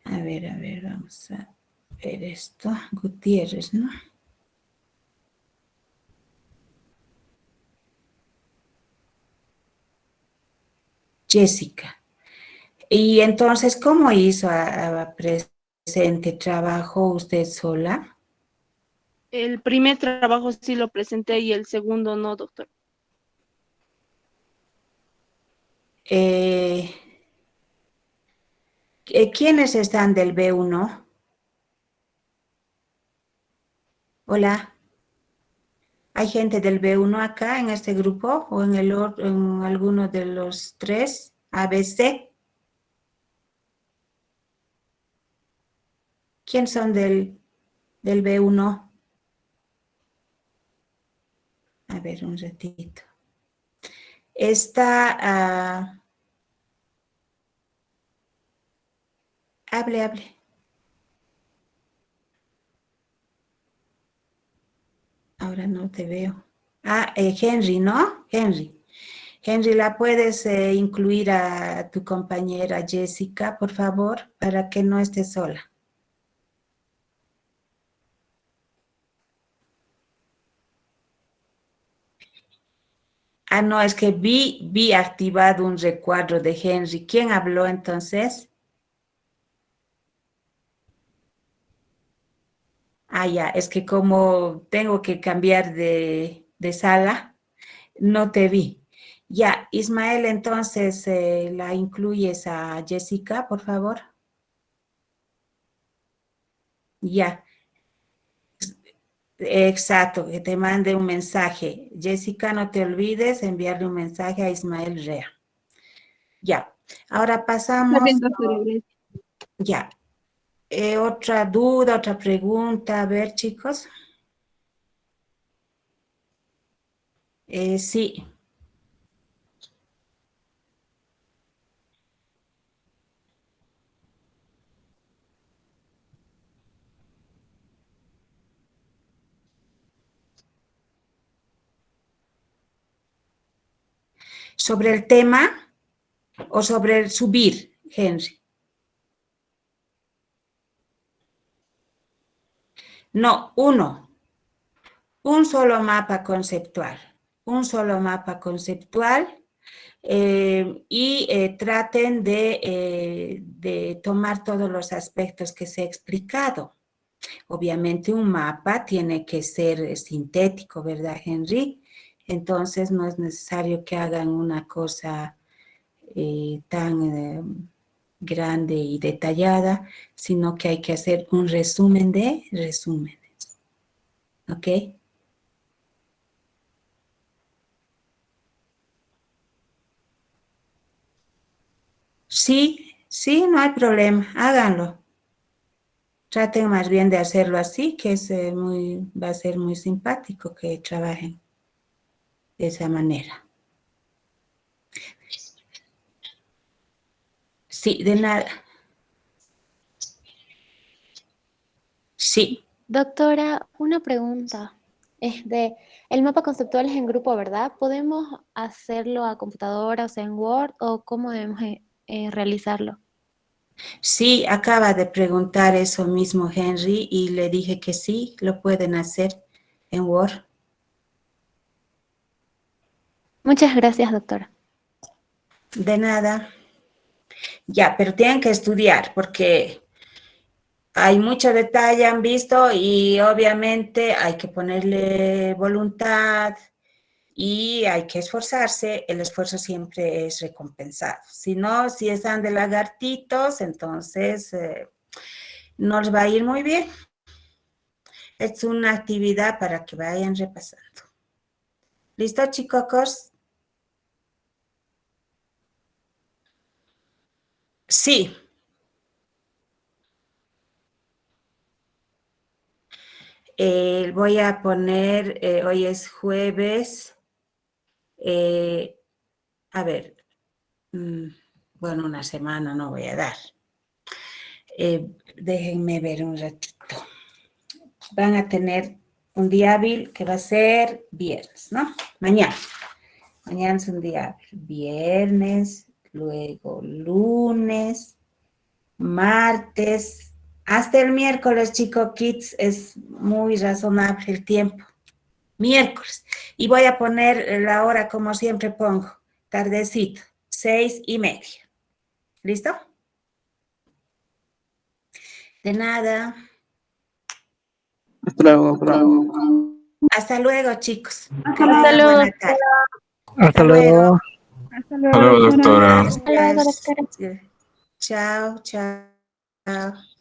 A ver, vamos a ver esto. Gutiérrez, ¿no? Jessica. Y entonces, ¿cómo hizo a presente? ¿Trabajó usted sola? El primer trabajo sí lo presenté y el segundo no, doctor. Eh, ¿Quiénes están del B1? Hola. ¿Hay gente del B1 acá en este grupo o en alguno de los 3 ABC? ¿Quién son del B1? A ver, un ratito. Está, hable. Ahora no te veo. Henry, ¿no? Henry, ¿la puedes incluir a tu compañera Jessica, por favor, para que no esté sola? No, es que vi activado un recuadro de Henry. ¿Quién habló entonces? Ya, es que como tengo que cambiar de sala, No te vi. Ya, Ismael, entonces la incluyes a Jessica, por favor. Ya, exacto, que te mande un mensaje. Jessica, no te olvides enviarle un mensaje a Ismael Rea. Ya, ahora Está bien, pasamos, doctora, gracias. ya. Otra duda, otra pregunta. A ver, chicos. Sí. ¿Sobre el tema o sobre el subir, Henry? No, un solo mapa conceptual. Un solo mapa conceptual. Y traten de tomar todos los aspectos que se he explicado. Obviamente un mapa tiene que ser sintético, ¿verdad, Henry? Entonces no es necesario que hagan una cosa tan grande y detallada, sino que hay que hacer un resumen de resúmenes. ¿Ok? Sí, sí, no hay problema, háganlo. Traten más bien de hacerlo así, que va a ser muy simpático que trabajen de esa manera. Sí, de nada. Sí, Doctora, una pregunta. El mapa conceptual es en grupo, ¿verdad? ¿Podemos hacerlo a computadora, o sea, en Word, o cómo debemos realizarlo? sí, acaba de preguntar eso mismo Henry y le dije que sí, lo pueden hacer en Word. Muchas gracias, doctora. De nada. Ya, pero tienen que estudiar porque hay mucho detalle, han visto, y obviamente hay que ponerle voluntad y hay que esforzarse. El esfuerzo siempre es recompensado. Si no, si están de lagartitos, entonces no les va a ir muy bien. Es una actividad para que vayan repasando. ¿Listo, chicos? Sí. Voy a poner, hoy es jueves. A ver, bueno, una semana no voy a dar. Déjenme ver un ratito. Van a tener un día hábil que va a ser viernes, ¿no? Mañana. Mañana es un día hábil. Viernes, luego lunes, martes, hasta el miércoles, chico kids, es muy razonable el tiempo. Miércoles. Y voy a poner la hora como siempre pongo, tardecito, 6:30. ¿Listo? De nada. Hasta luego, doctora. Hasta luego, chicos. Que Hasta tengan luego. buena tarde. Hasta Hasta luego. luego. Hasta Hasta luego, luego, doctora. doctora. Hasta luego, Gracias. doctora. Chao, chao.